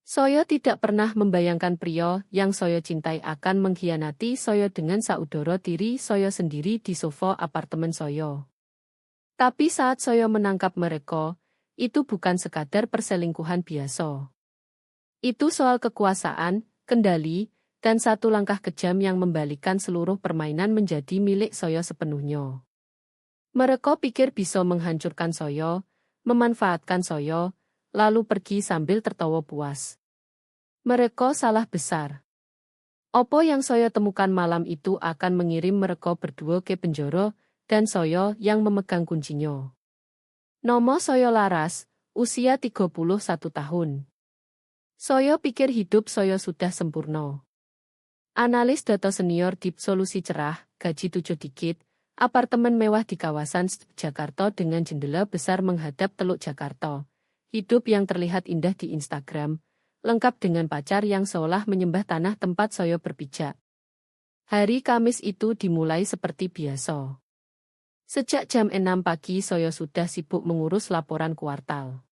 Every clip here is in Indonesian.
Saya tidak pernah membayangkan pria yang saya cintai akan mengkhianati saya dengan saudara tiri saya sendiri di sofa apartemen saya. Tapi saat saya menangkap mereka, itu bukan sekadar perselingkuhan biasa. Itu soal kekuasaan, kendali, dan satu langkah kejam yang membalikkan seluruh permainan menjadi milik saya sepenuhnya. Mereka pikir bisa menghancurkan saya, memanfaatkan saya, lalu pergi sambil tertawa puas. Mereka salah besar. Apa yang saya temukan malam itu akan mengirim mereka berdua ke penjara, dan saya yang memegang kuncinya. Nama saya Laras, usia 31 tahun. Saya pikir hidup saya sudah sempurna. Analis data senior di Solusi Cerah, gaji 7 dikit, apartemen mewah di kawasan Jakarta dengan jendela besar menghadap Teluk Jakarta. Hidup yang terlihat indah di Instagram, lengkap dengan pacar yang seolah menyembah tanah tempat saya berpijak. Hari Kamis itu dimulai seperti biasa. Sejak jam 6 pagi saya sudah sibuk mengurus laporan kuartal.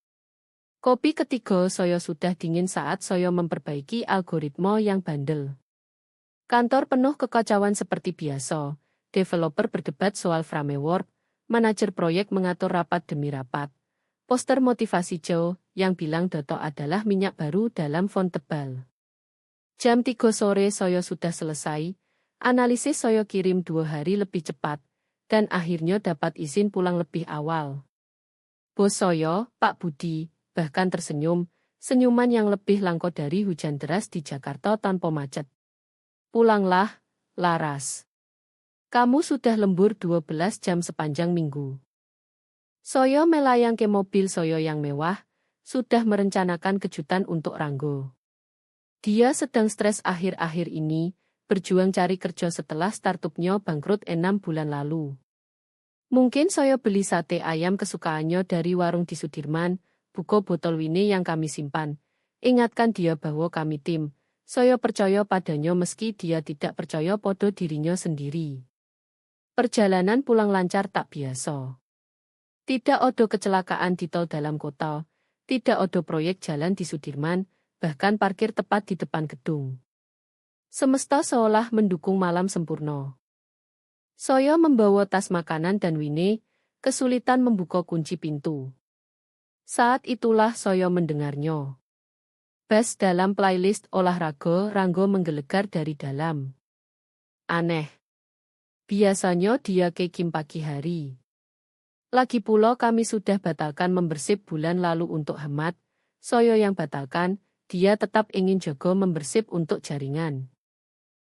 Kopi ketiga saya sudah dingin saat saya memperbaiki algoritma yang bandel. Kantor penuh kekacauan seperti biasa, developer berdebat soal framework, manajer proyek mengatur rapat demi rapat. Poster motivasi Joe yang bilang Doto adalah minyak baru dalam font tebal. Jam 3 sore saya sudah selesai, analisis saya kirim 2 hari lebih cepat, dan akhirnya dapat izin pulang lebih awal. Bos saya, Pak Budi, bahkan tersenyum, senyuman yang lebih langka dari hujan deras di Jakarta tanpa macet. Pulanglah, Laras. Kamu sudah lembur 12 jam sepanjang minggu. Saya melayang ke mobil saya yang mewah, sudah merencanakan kejutan untuk Ranggo. Dia sedang stres akhir-akhir ini, berjuang cari kerja setelah startupnya bangkrut 6 bulan lalu. Mungkin saya beli sate ayam kesukaannya dari warung di Sudirman, buka botol wine yang kami simpan. Ingatkan dia bahwa kami tim, saya percaya padanya meski dia tidak percaya pada dirinya sendiri. Perjalanan pulang lancar tak biasa. Tidak ada kecelakaan di tol dalam kota, tidak ada proyek jalan di Sudirman, bahkan parkir tepat di depan gedung. Semesta seolah mendukung malam sempurna. Saya membawa tas makanan dan wine, kesulitan membuka kunci pintu. Saat itulah saya mendengarnya. Bass dalam playlist olahraga Ranggo menggelegar dari dalam. Aneh. Biasanya dia ke gym pagi hari. Lagi pula kami sudah batalkan membersih bulan lalu untuk hemat, saya yang batalkan, dia tetap ingin jago membersih untuk jaringan.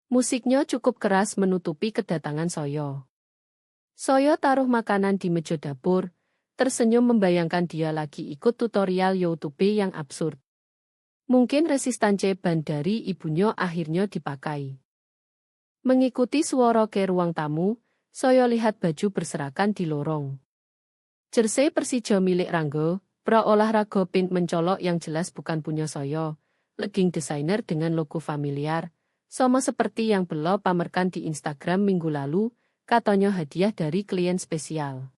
Musiknya cukup keras menutupi kedatangan saya. Saya taruh makanan di meja dapur, tersenyum membayangkan dia lagi ikut tutorial YouTube yang absurd. Mungkin resistance ban dari ibunya akhirnya dipakai. Mengikuti suara ke ruang tamu, saya lihat baju berserakan di lorong. Jersey Persija milik Ranggo, bra olahraga pink mencolok yang jelas bukan punya saya, legging desainer dengan logo familiar, sama seperti yang beliau pamerkan di Instagram minggu lalu, katanya hadiah dari klien spesial.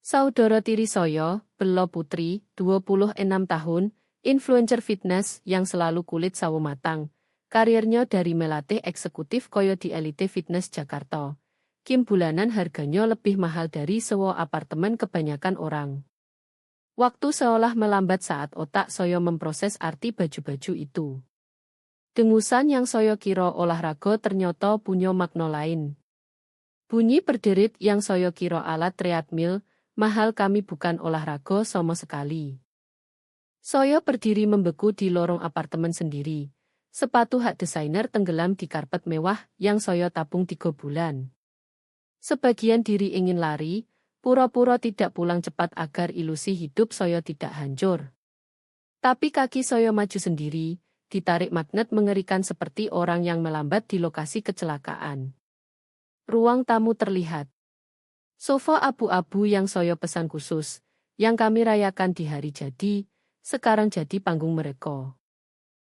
Saudara tiri saya, Bella Putri, 26 tahun, influencer fitness yang selalu kulit sawo matang, karirnya dari melatih eksekutif koyo di Elite Fitness Jakarta. Gym bulanan harganya lebih mahal dari sewa apartemen kebanyakan orang. Waktu seolah melambat saat otak saya memproses arti baju-baju itu. Dengusan yang saya kira olahraga ternyata punya makna lain. Bunyi berderit yang saya kira alat treadmill, mahal kami bukan olahraga sama sekali. Saya berdiri membeku di lorong apartemen sendiri. Sepatu hak desainer tenggelam di karpet mewah yang saya tabung 3 bulan. Sebagian diri ingin lari, pura-pura tidak pulang cepat agar ilusi hidup saya tidak hancur. Tapi kaki saya maju sendiri, ditarik magnet mengerikan seperti orang yang melambat di lokasi kecelakaan. Ruang tamu terlihat. Sofa abu-abu yang saya pesan khusus, yang kami rayakan di hari jadi, sekarang jadi panggung mereka.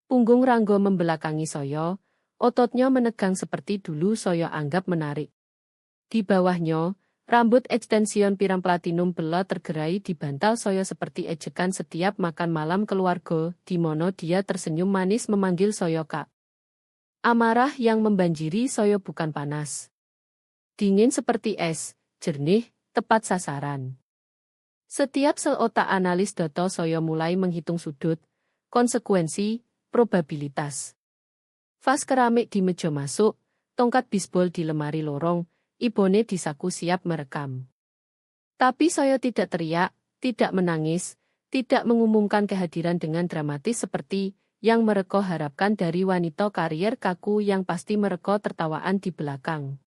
Punggung Ranggo membelakangi saya, ototnya menegang seperti dulu saya anggap menarik. Di bawahnya, Rambut ekstension pirang platinum belo tergerai di bantal Soyo seperti ejekan setiap makan malam keluarga, di mono dia tersenyum manis memanggil Soyo Kak. Amarah yang membanjiri Soyo bukan panas. Dingin seperti es, jernih, tepat sasaran. Setiap sel otak analis data Soyo mulai menghitung sudut, konsekuensi, probabilitas. Vas keramik di meja masuk, tongkat bisbol di lemari lorong, ibone di saku siap merekam. Tapi Soyo tidak teriak, tidak menangis, tidak mengumumkan kehadiran dengan dramatis seperti yang mereka harapkan dari wanita karier kaku yang pasti mereka tertawaan di belakang.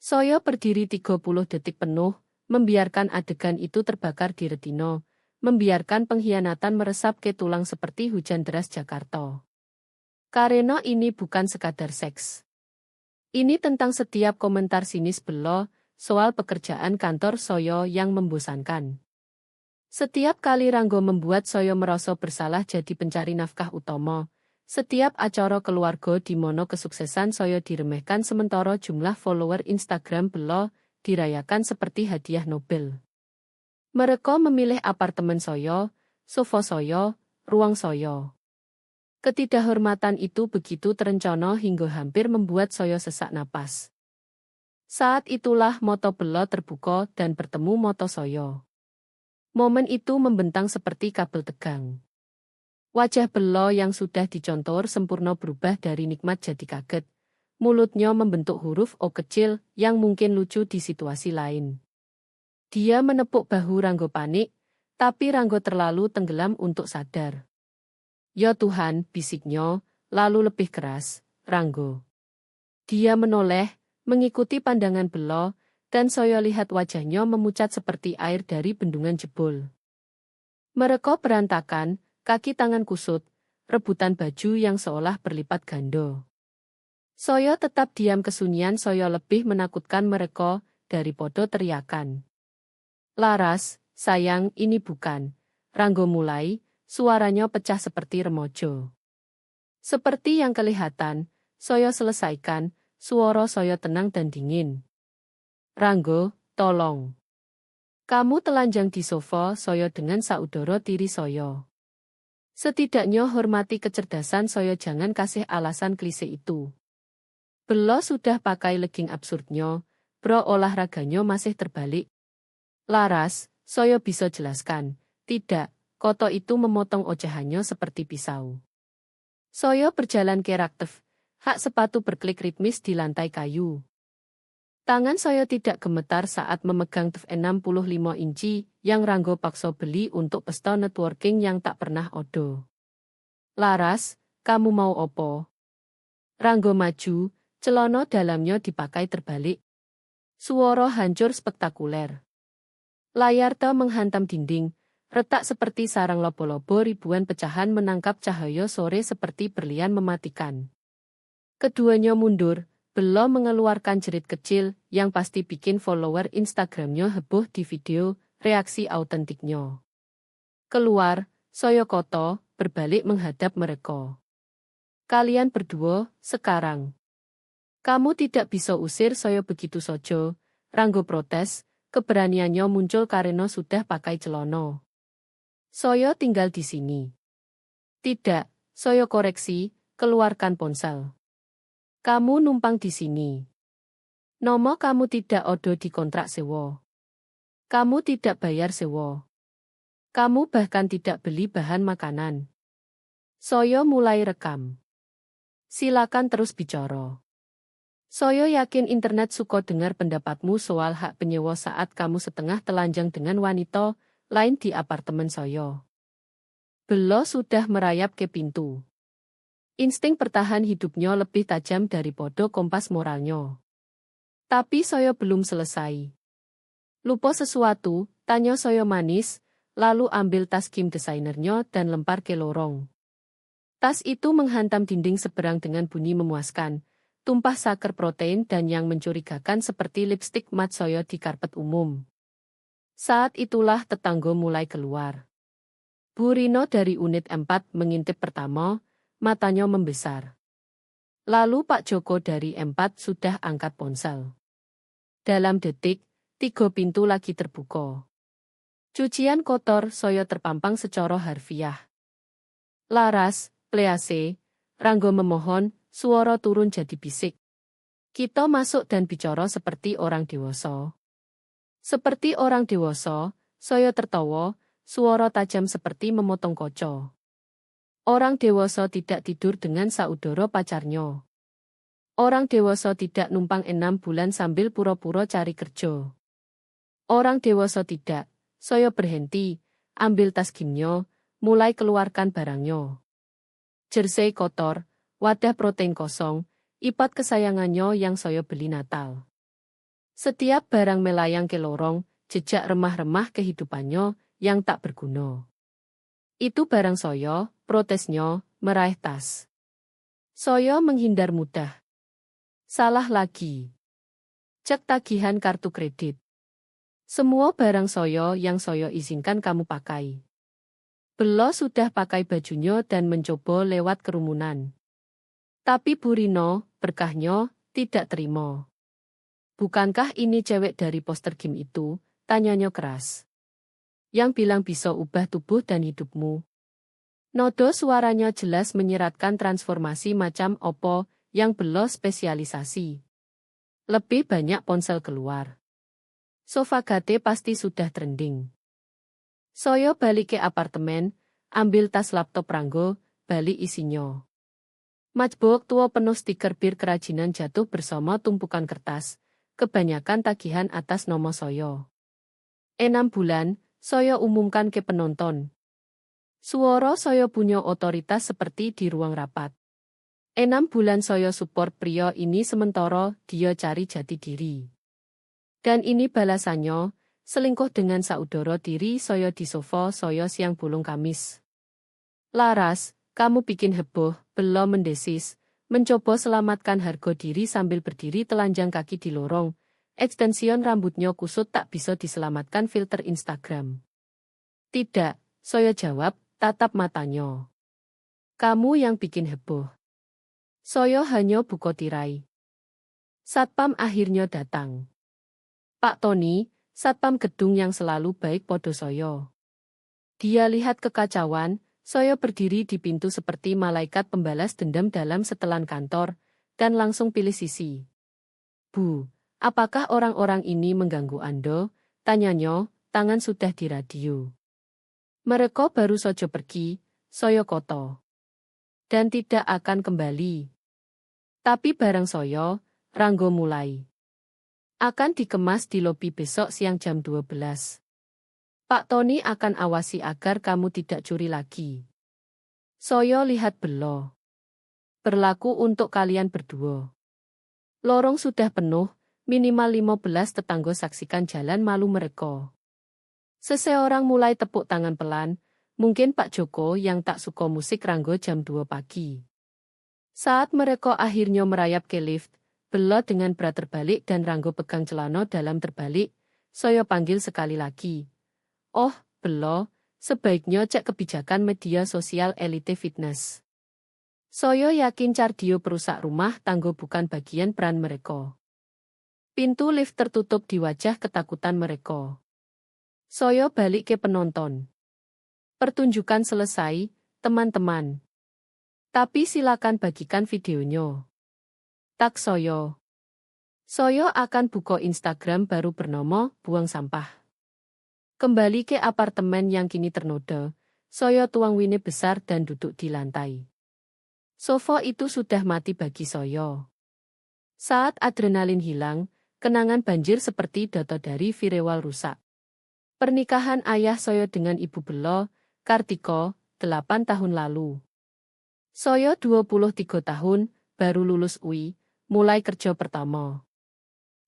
Soyo berdiri 30 detik penuh, membiarkan adegan itu terbakar di retina, membiarkan pengkhianatan meresap ke tulang seperti hujan deras Jakarta. Karena ini bukan sekadar seks. Ini tentang setiap komentar sinis belo soal pekerjaan kantor Soyo yang membosankan. Setiap kali Ranggo membuat Soyo merasa bersalah jadi pencari nafkah utama, setiap acara keluarga di mono kesuksesan Soyo diremehkan sementara jumlah follower Instagram belo dirayakan seperti hadiah Nobel. Mereka memilih apartemen Soyo, sofa Soyo, ruang Soyo. Ketidakhormatan itu begitu terencana hingga hampir membuat Soyo sesak napas. Saat itulah moto belo terbuka dan bertemu moto Soyo. Momen itu membentang seperti kabel tegang. Wajah belo yang sudah dicontoh sempurna berubah dari nikmat jadi kaget. Mulutnya membentuk huruf O kecil yang mungkin lucu di situasi lain. Dia menepuk bahu Ranggo panik, tapi Ranggo terlalu tenggelam untuk sadar. Ya Tuhan, bisiknya, lalu lebih keras, Ranggo. Dia menoleh, mengikuti pandangan belo, dan Soyo lihat wajahnya memucat seperti air dari bendungan jebol. Mereka berantakan, kaki tangan kusut, rebutan baju yang seolah berlipat ganda. Soyo tetap diam kesunyian Soyo lebih menakutkan mereka, daripada teriakan. Laras, sayang, ini bukan. Ranggo mulai. Suaranya pecah seperti remaja. Seperti yang kelihatan, Soyo selesaikan, suara Soyo tenang dan dingin. Ranggo, tolong. Kamu telanjang di sofa Soyo dengan saudara tiri Soyo. Setidaknya hormati kecerdasan Soyo, jangan kasih alasan klise itu. Belo sudah pakai legging absurdnya, bro olahraganya masih terbalik. Laras, Soyo bisa jelaskan, tidak. Koto itu memotong ocehannya seperti pisau. Soyo berjalan keraktif, hak sepatu berklik ritmis di lantai kayu. Tangan Soyo tidak gemetar saat memegang TF 65 inci yang Ranggo paksa beli untuk pesta networking yang tak pernah odo. Laras, kamu mau opo? Ranggo maju, celana dalamnya dipakai terbalik. Suara hancur spektakuler. Layar tel menghantam dinding. Retak seperti sarang lobo-lobo, ribuan pecahan menangkap cahaya sore seperti berlian mematikan. Keduanya mundur, belo mengeluarkan jerit kecil yang pasti bikin follower Instagramnya heboh di video reaksi autentiknya. Keluar, Soyo Koto berbalik menghadap mereka. Kalian berdua, sekarang. Kamu tidak bisa usir Soyo begitu saja, Ranggo protes, keberaniannya muncul karena sudah pakai celana. Soyo tinggal di sini. Tidak, Soyo koreksi, keluarkan ponsel. Kamu numpang di sini. Nomo kamu tidak odo di kontrak sewa. Kamu tidak bayar sewa. Kamu bahkan tidak beli bahan makanan. Soyo mulai rekam. Silakan terus bicara. Soyo yakin internet suka dengar pendapatmu soal hak penyewa saat kamu setengah telanjang dengan wanita lain di apartemen Soyo. Belo sudah merayap ke pintu. Insting bertahan hidupnya lebih tajam daripada kompas moralnya. Tapi Soyo belum selesai. Lupa sesuatu, tanya Soyo manis, lalu ambil tas Kim desainernya dan lempar ke lorong. Tas itu menghantam dinding seberang dengan bunyi memuaskan, tumpah saker protein dan yang mencurigakan seperti lipstik mat Soyo di karpet umum. Saat itulah tetangga mulai keluar. Bu Rino dari unit 4 mengintip pertama, matanya membesar. Lalu Pak Joko dari 4 sudah angkat ponsel. Dalam detik, 3 pintu lagi terbuka. Cucian kotor saya terpampang secara harfiah. Laras, please, Ranggo memohon, suara turun jadi bisik. Kita masuk dan bicara seperti orang dewasa. Seperti orang dewasa, saya tertawa, suara tajam seperti memotong kaca. Orang dewasa tidak tidur dengan saudara pacarnya. Orang dewasa tidak numpang 6 bulan sambil pura-pura cari kerja. Orang dewasa tidak. Saya berhenti, ambil tas gimnya, mulai keluarkan barangnya. Jersey kotor, wadah protein kosong, iPad kesayangannya yang saya beli Natal. Setiap barang melayang ke lorong, jejak remah-remah kehidupannya yang tak berguna. Itu barang saya, protesnya, meraih tas. Saya menghindar mudah. Salah lagi. Cek tagihan kartu kredit. Semua barang saya yang saya izinkan kamu pakai. Belo sudah pakai bajunya dan mencoba lewat kerumunan. Tapi Bu Rino, berkahnya, tidak terima. Bukankah ini cewek dari poster game itu? Tanyanya keras. Yang bilang bisa ubah tubuh dan hidupmu. Nodo suaranya jelas menyiratkan transformasi macam opo yang belo spesialisasi. Lebih banyak ponsel keluar. Sofagate pasti sudah trending. Saya balik ke apartemen, ambil tas laptop Ranggo, balik isinya. Matchbox tua penuh stiker bir kerajinan jatuh bersama tumpukan kertas, kebanyakan tagihan atas nama saya. 6 bulan, saya umumkan ke penonton. Suara saya punya otoritas seperti di ruang rapat. 6 bulan saya support pria ini sementara dia cari jati diri. Dan ini balasannya, selingkuh dengan saudara tiri saya di sofa saya siang bolong Kamis. Laras, kamu bikin heboh, belo mendesis, mencoba selamatkan harga diri sambil berdiri telanjang kaki di lorong, ekstension rambutnya kusut tak bisa diselamatkan filter Instagram. Tidak, saya jawab, tatap matanya. Kamu yang bikin heboh. Saya hanya buka tirai. Satpam akhirnya datang. Pak Tony, satpam gedung yang selalu baik podo saya. Dia lihat kekacauan, saya berdiri di pintu seperti malaikat pembalas dendam dalam setelan kantor, dan langsung pilih sisi. Bu, apakah orang-orang ini mengganggu Anda? Tanyanya, tangan sudah di radio. Mereka baru saja pergi, saya koto. Dan tidak akan kembali. Tapi barang saya, Ranggo mulai. Akan dikemas di lobi besok siang jam 12. Pak Tony akan awasi agar kamu tidak curi lagi. Saya lihat belo. Berlaku untuk kalian berdua. Lorong sudah penuh, minimal 15 tetangga saksikan jalan malu mereka. Seseorang mulai tepuk tangan pelan, mungkin Pak Joko yang tak suka musik Ranggo jam 2 pagi. Saat mereka akhirnya merayap ke lift, belo dengan berat terbalik dan Ranggo pegang celana dalam terbalik, saya panggil sekali lagi. Oh, belo, sebaiknya cek kebijakan media sosial elite fitness. Saya yakin cardio perusak rumah tangga bukan bagian peran mereka. Pintu lift tertutup di wajah ketakutan mereka. Saya balik ke penonton. Pertunjukan selesai, teman-teman. Tapi silakan bagikan videonya. Tak saya. Saya akan buka Instagram baru bernama Buang Sampah. Kembali ke apartemen yang kini ternoda, saya tuang wine besar dan duduk di lantai. Sofa itu sudah mati bagi saya. Saat adrenalin hilang, kenangan banjir seperti data dari Virewal rusak. Pernikahan ayah saya dengan Ibu Belo, Kartiko, 8 tahun lalu. Saya 23 tahun, baru lulus UI, mulai kerja pertama.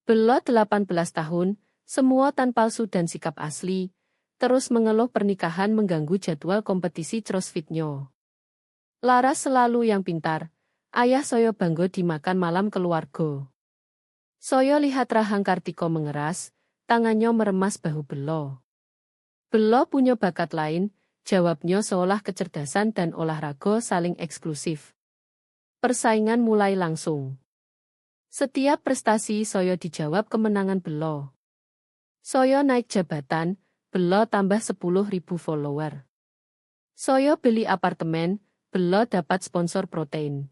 Belo 18 tahun, semua tan palsu dan sikap asli, terus mengeluh pernikahan mengganggu jadwal kompetisi crossfitnya. Laras selalu yang pintar, ayah saya bangga dimakan malam keluarga. Saya lihat rahang Kartiko mengeras, tangannya meremas bahu Belo. Belo punya bakat lain, jawabnya seolah kecerdasan dan olahraga saling eksklusif. Persaingan mulai langsung. Setiap prestasi saya dijawab kemenangan Belo. Saya naik jabatan, belo tambah 10.000 follower. Saya beli apartemen, belo dapat sponsor protein.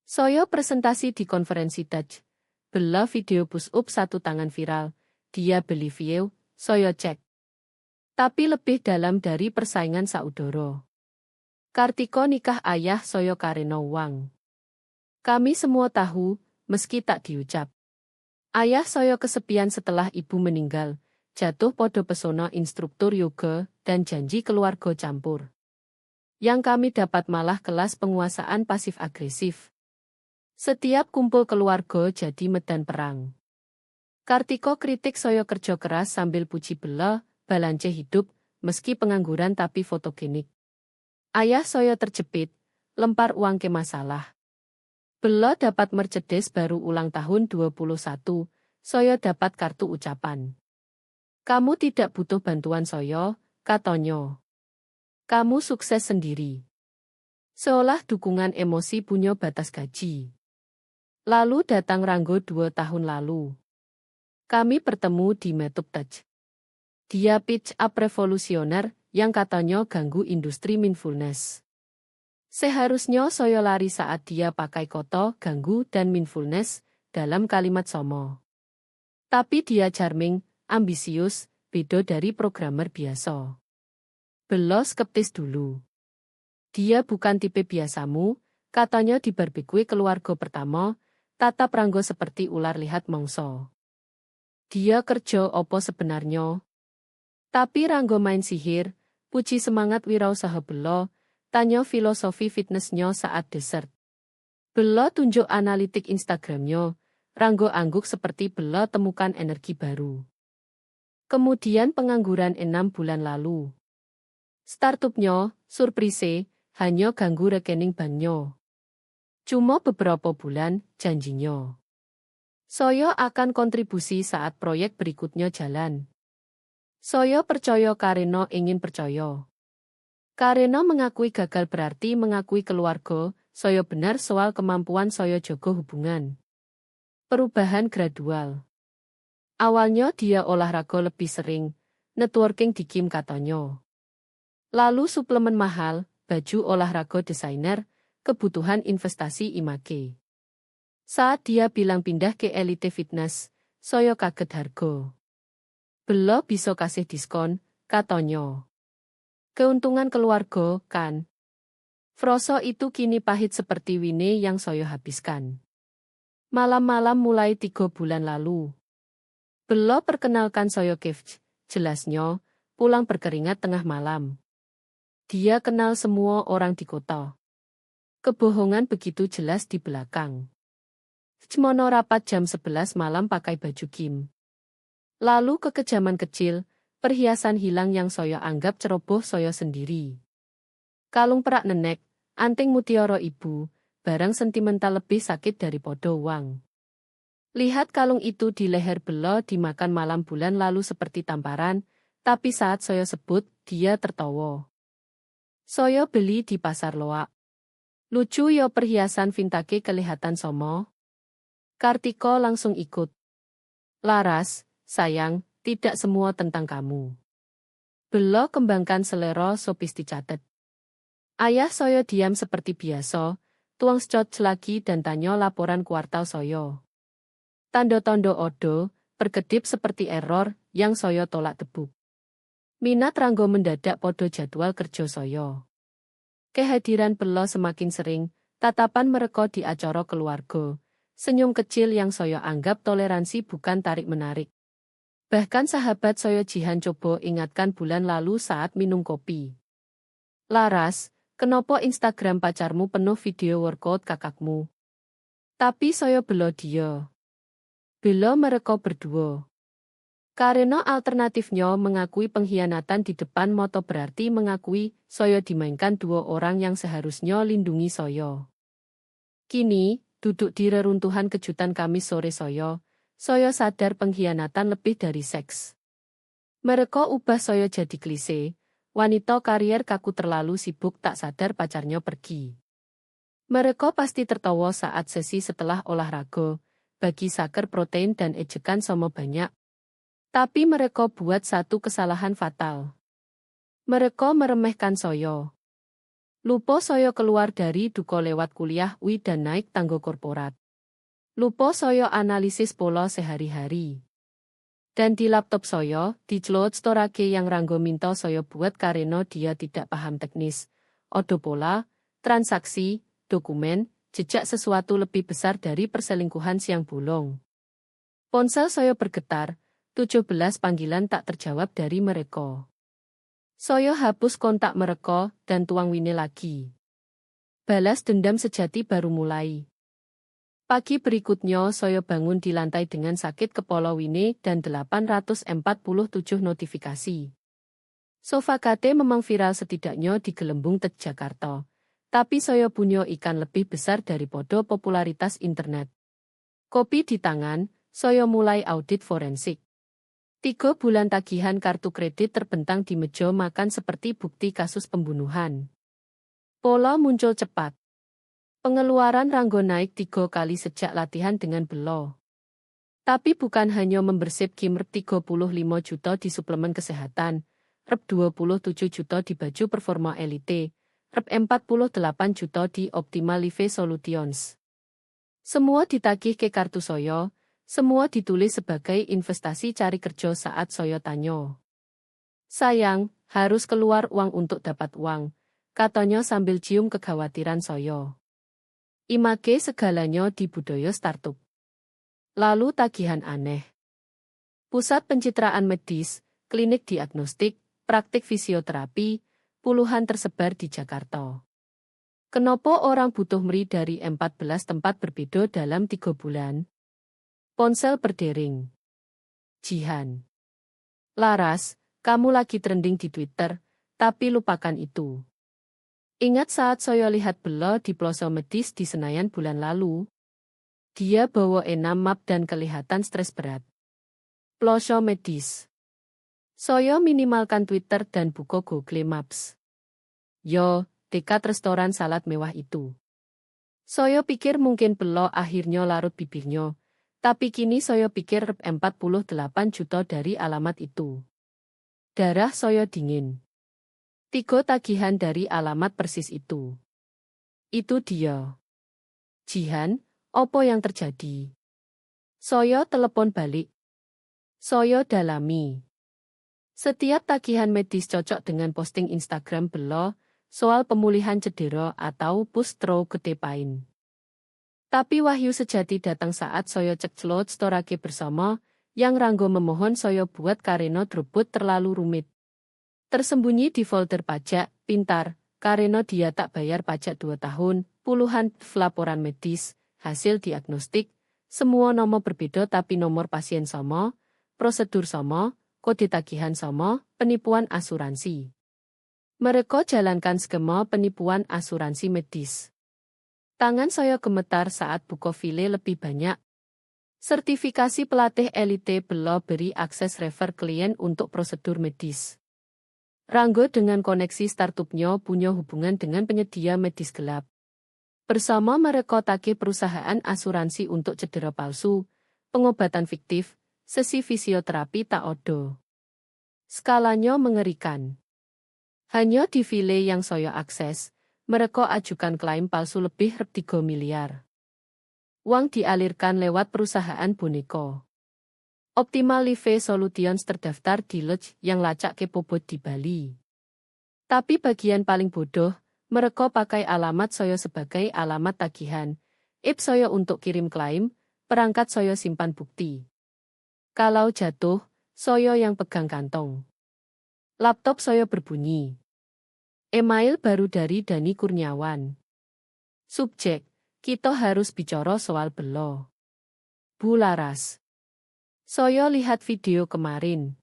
Saya presentasi di konferensi Dutch, belo video push-up satu tangan viral, dia beli view, saya cek. Tapi lebih dalam dari persaingan saudara. Kartiko nikah ayah saya karena uang. Kami semua tahu, meski tak diucap. Ayah saya kesepian setelah ibu meninggal, jatuh podo pesona instruktur yoga, dan janji keluarga campur. Yang kami dapat malah kelas penguasaan pasif-agresif. Setiap kumpul keluarga jadi medan perang. Kartiko kritik saya kerja keras sambil puji bela, balance hidup, meski pengangguran tapi fotogenik. Ayah saya terjepit, lempar uang ke masalah. Belo dapat Mercedes baru ulang tahun 21, saya dapat kartu ucapan. Kamu tidak butuh bantuan saya, katanya. Kamu sukses sendiri. Seolah dukungan emosi punya batas gaji. Lalu datang Ranggo 2 tahun lalu. Kami bertemu di Meetup Touch. Dia pitch up revolusioner yang katanya ganggu industri mindfulness. Seharusnya saya lari saat dia pakai koto, ganggu dan mindfulness dalam kalimat somo. Tapi dia charming, ambisius, beda dari programmer biasa. Belo skeptis dulu. Dia bukan tipe biasamu, katanya di barbecue keluarga pertama, tatap Ranggo seperti ular lihat mangsa. Dia kerja opo sebenarnya? Tapi Ranggo main sihir, puji semangat wirausaha belo, tanya filosofi fitnessnya saat dessert. Belo tunjuk analitik Instagramnya, Ranggo angguk seperti belo temukan energi baru. Kemudian pengangguran 6 bulan lalu. Startupnya, surprise, hanya ganggu rekening banknya. Cuma beberapa bulan, janjinya. Saya akan kontribusi saat proyek berikutnya jalan. Saya percaya karena ingin percaya. Karena mengakui gagal berarti mengakui keluarga, saya benar soal kemampuan saya jaga hubungan. Perubahan gradual. Awalnya dia olahraga lebih sering, networking di gym katanya. Lalu suplemen mahal, baju olahraga desainer, kebutuhan investasi image. Saat dia bilang pindah ke Elite Fitness, saya kaget harga. Belo bisa kasih diskon, katanya. Keuntungan keluarga, kan? Froso itu kini pahit seperti wine yang saya habiskan. Malam-malam mulai 3 bulan lalu. Belo perkenalkan saya Kevch, jelasnya, pulang berkeringat tengah malam. Dia kenal semua orang di kota. Kebohongan begitu jelas di belakang. Cmono rapat jam 11 malam pakai baju gym. Lalu kekejaman kecil, perhiasan hilang yang saya anggap ceroboh saya sendiri. Kalung perak nenek, anting mutiara ibu, barang sentimental lebih sakit daripada uang. Lihat kalung itu di leher belo dimakan malam bulan lalu seperti tamparan, tapi saat saya sebut, dia tertawa. Saya beli di pasar loak. Lucu yo perhiasan vintage kelihatan somo. Kartiko langsung ikut. Laras, sayang, tidak semua tentang kamu. Belo kembangkan selera sopisti catet. Ayah saya diam seperti biasa, tuang scotch lagi dan tanya laporan kuartal saya. Tanda-tanda odo, berkedip seperti error, yang saya tolak tebuk. Minat Ranggo mendadak podo jadwal kerja saya. Kehadiran belo semakin sering, tatapan mereka di acara keluarga. Senyum kecil yang saya anggap toleransi bukan tarik-menarik. Bahkan sahabat saya Jihan coba ingatkan bulan lalu saat minum kopi. Laras, kenapa Instagram pacarmu penuh video workout kakakmu? Tapi saya belo dia. Belo mereka berdua. Karena alternatifnya mengakui pengkhianatan di depan moto berarti mengakui saya dimainkan 2 orang yang seharusnya lindungi saya. Kini, duduk di reruntuhan kejutan Kamis sore saya sadar pengkhianatan lebih dari seks. Mereka ubah saya jadi klise, wanita karier kaku terlalu sibuk tak sadar pacarnya pergi. Mereka pasti tertawa saat sesi setelah olahraga, bagi saker protein dan ejekan sama banyak. Tapi mereka buat satu kesalahan fatal. Mereka meremehkan saya. Lupa saya keluar dari duko lewat kuliah dan naik tangga korporat. Lupa saya analisis pola sehari-hari. Dan di laptop saya, dicelot storage yang Ranggo minta saya buat karena dia tidak paham teknis. Odo pola, transaksi, dokumen, jejak sesuatu lebih besar dari perselingkuhan siang bolong. Ponsel saya bergetar, 17 panggilan tak terjawab dari mereka. Saya hapus kontak mereka dan tuang wine lagi. Balas dendam sejati baru mulai. Pagi berikutnya saya bangun di lantai dengan sakit kepala wine dan 847 notifikasi. Sofakate memang viral setidaknya di Gelembung Tet Jakarta. Tapi saya punya ikan lebih besar daripada popularitas internet. Kopi di tangan, saya mulai audit forensik. 3 bulan tagihan kartu kredit terbentang di meja makan seperti bukti kasus pembunuhan. Pola muncul cepat. Pengeluaran Ranggo naik 3 kali sejak latihan dengan Belo. Tapi bukan hanya membersih Kimmer 35 juta di suplemen kesehatan, Rp 27 juta di baju performa elite, Rp 48 juta di Optimal Life Solutions. Semua ditagih ke kartu saya, semua ditulis sebagai investasi cari kerja saat saya tanya. Sayang, harus keluar uang untuk dapat uang, katanya sambil cium kekhawatiran saya. Image segalanya di budaya startup. Lalu tagihan aneh. Pusat pencitraan medis, klinik diagnostik, praktik fisioterapi, puluhan tersebar di Jakarta. Kenapa orang butuh MRI dari 14 tempat berbeda dalam 3 bulan? Ponsel berdering. Jihan. Laras, kamu lagi trending di Twitter, tapi lupakan itu. Ingat saat saya lihat Belo di Plaza Medis di Senayan bulan lalu? Dia bawa map dan kelihatan stres berat. Plaza Medis. Saya minimalkan Twitter dan buka Google Maps. Yo, dekat restoran salad mewah itu. Saya pikir mungkin Belo akhirnya larut bibirnya, tapi kini saya pikir Rp 48 juta dari alamat itu. Darah saya dingin. 3 tagihan dari alamat persis itu. Itu dia. Jihan, apa yang terjadi? Saya telepon balik. Saya dalami. Setiap tagihan medis cocok dengan posting Instagram Belo soal pemulihan cedera atau push-through gede pain. Tapi wahyu sejati datang saat saya cek slot storage bersama, yang Ranggo memohon saya buat karena drobot terlalu rumit. Tersembunyi di folder pajak, pintar, karena dia tak bayar pajak 2 tahun, puluhan laporan medis, hasil diagnostik, semua nomor berbeda tapi nomor pasien sama, prosedur sama, kode tagihan sama, penipuan asuransi. Mereka jalankan skema penipuan asuransi medis. Tangan saya gemetar saat buka file lebih banyak. Sertifikasi pelatih elite Belo beri akses refer klien untuk prosedur medis. Ranggo dengan koneksi startupnya punya hubungan dengan penyedia medis gelap. Bersama mereka tagih perusahaan asuransi untuk cedera palsu, pengobatan fiktif, sesi fisioterapi tak odo. Skalanya mengerikan. Hanya di file yang saya akses, mereka ajukan klaim palsu lebih Rp 3 miliar. Uang dialirkan lewat perusahaan boneka. Optimal Life Solutions terdaftar di lodge yang lacak kebobot di Bali. Tapi bagian paling bodoh, mereka pakai alamat saya sebagai alamat tagihan, saya untuk kirim klaim, perangkat saya simpan bukti. Kalau jatuh, saya yang pegang kantong. Laptop saya berbunyi. Email baru dari Dani Kurniawan. Subjek, kita harus bicara soal Belo. Bu Laras. Saya lihat video kemarin.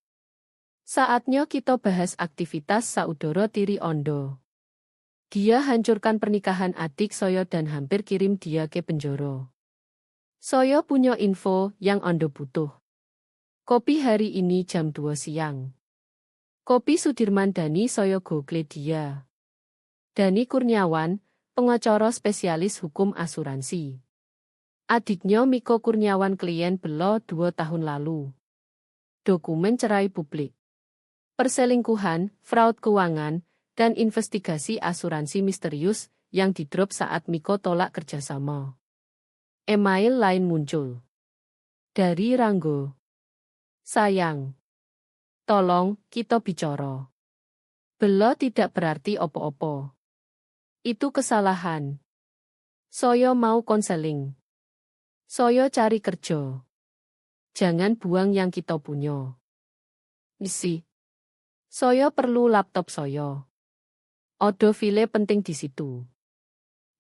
Saatnya kita bahas aktivitas saudara tiri Ondo. Dia hancurkan pernikahan adik saya dan hampir kirim dia ke penjara. Saya punya info yang Ondo butuh. Kopi hari ini jam 2 siang. Kopi Sudirman Dani saya google dia. Dani Kurniawan, pengacara spesialis hukum asuransi. Adiknya Miko Kurniawan klien Belo 2 tahun lalu. dokumen cerai publik, perselingkuhan, fraud keuangan, dan investigasi asuransi misterius yang didrop saat Miko tolak kerjasama. Email lain muncul. Dari Ranggo. Sayang. Tolong, kita bicara. Belo tidak berarti opo-opo. Itu kesalahan. Soyo mau konseling. Soyo cari kerja. Jangan buang yang kita punya. Misi. Soyo perlu laptop soyo. Odo file penting di situ.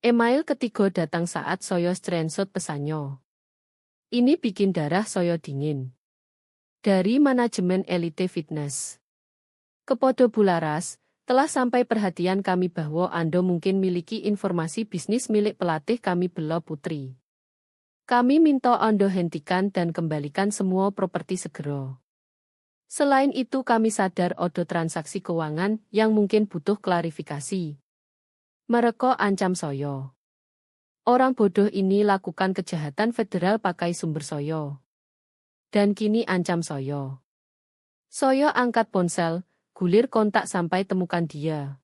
Email ketiga datang saat Soyo screenshot pesannya. Ini bikin darah Soyo dingin. Dari manajemen Elite Fitness. Kepodo Bularas, telah sampai perhatian kami bahwa Anda mungkin miliki informasi bisnis milik pelatih kami Belo Putri. Kami minta Anda hentikan dan kembalikan semua properti segera. Selain itu kami sadar ada transaksi keuangan yang mungkin butuh klarifikasi. Mereka ancam Soyo. Orang bodoh ini lakukan kejahatan federal pakai sumber Soyo. Dan kini ancam Soyo. Soyo angkat ponsel, gulir kontak sampai temukan dia.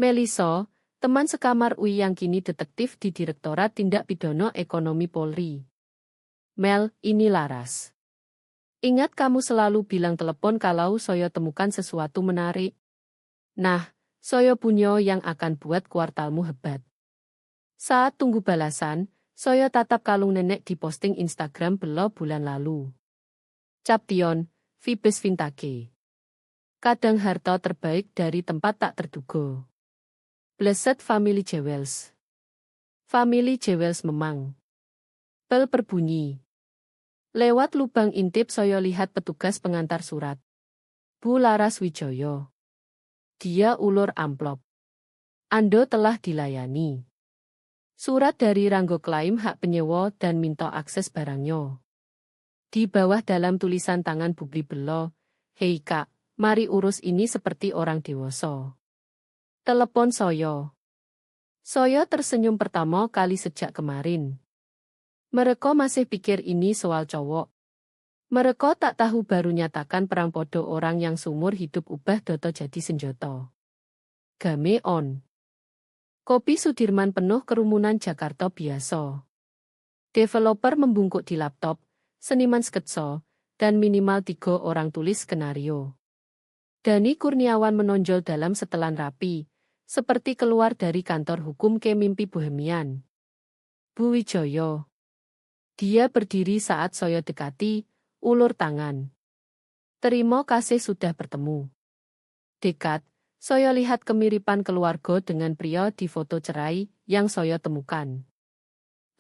Melisa, teman sekamar Ui yang kini detektif di Direktorat Tindak Pidana Ekonomi Polri. Mel, ini Laras. Ingat kamu selalu bilang telepon kalau Soyo temukan sesuatu menarik. Nah, Soyo punya yang akan buat kuartalmu hebat. Saat tunggu balasan, Soyo tatap kalung nenek di posting Instagram Belo bulan lalu. Caption, Vibes Vintage. Kadang harta terbaik dari tempat tak terduga. Blessed Family Jewels. Family Jewels memang. Bel berbunyi. Lewat lubang intip Soyo lihat petugas pengantar surat. Bu Laras Wijoyo. Dia ulur amplop. Ando telah dilayani. Surat dari Ranggo klaim hak penyewa dan minta akses barangnya. Di bawah dalam tulisan tangan Bubli Belo, "Hei Kak, mari urus ini seperti orang dewasa." Telepon Soyo. Soyo tersenyum pertama kali sejak kemarin. Mereka masih pikir ini soal cowok. Mereka tak tahu baru nyatakan perang podo orang yang seumur hidup ubah doto jadi senjata. Game on. Kopi Sudirman penuh kerumunan Jakarta biasa. Developer membungkuk di laptop, seniman sketsa, dan minimal 3 orang tulis skenario. Dani Kurniawan menonjol dalam setelan rapi, seperti keluar dari kantor hukum ke mimpi bohemian. Bu Wijoyo. Dia berdiri saat Soyo dekati, ulur tangan. Terima kasih sudah bertemu. Dekat, Soyo lihat kemiripan keluarga dengan pria di foto cerai yang Soyo temukan.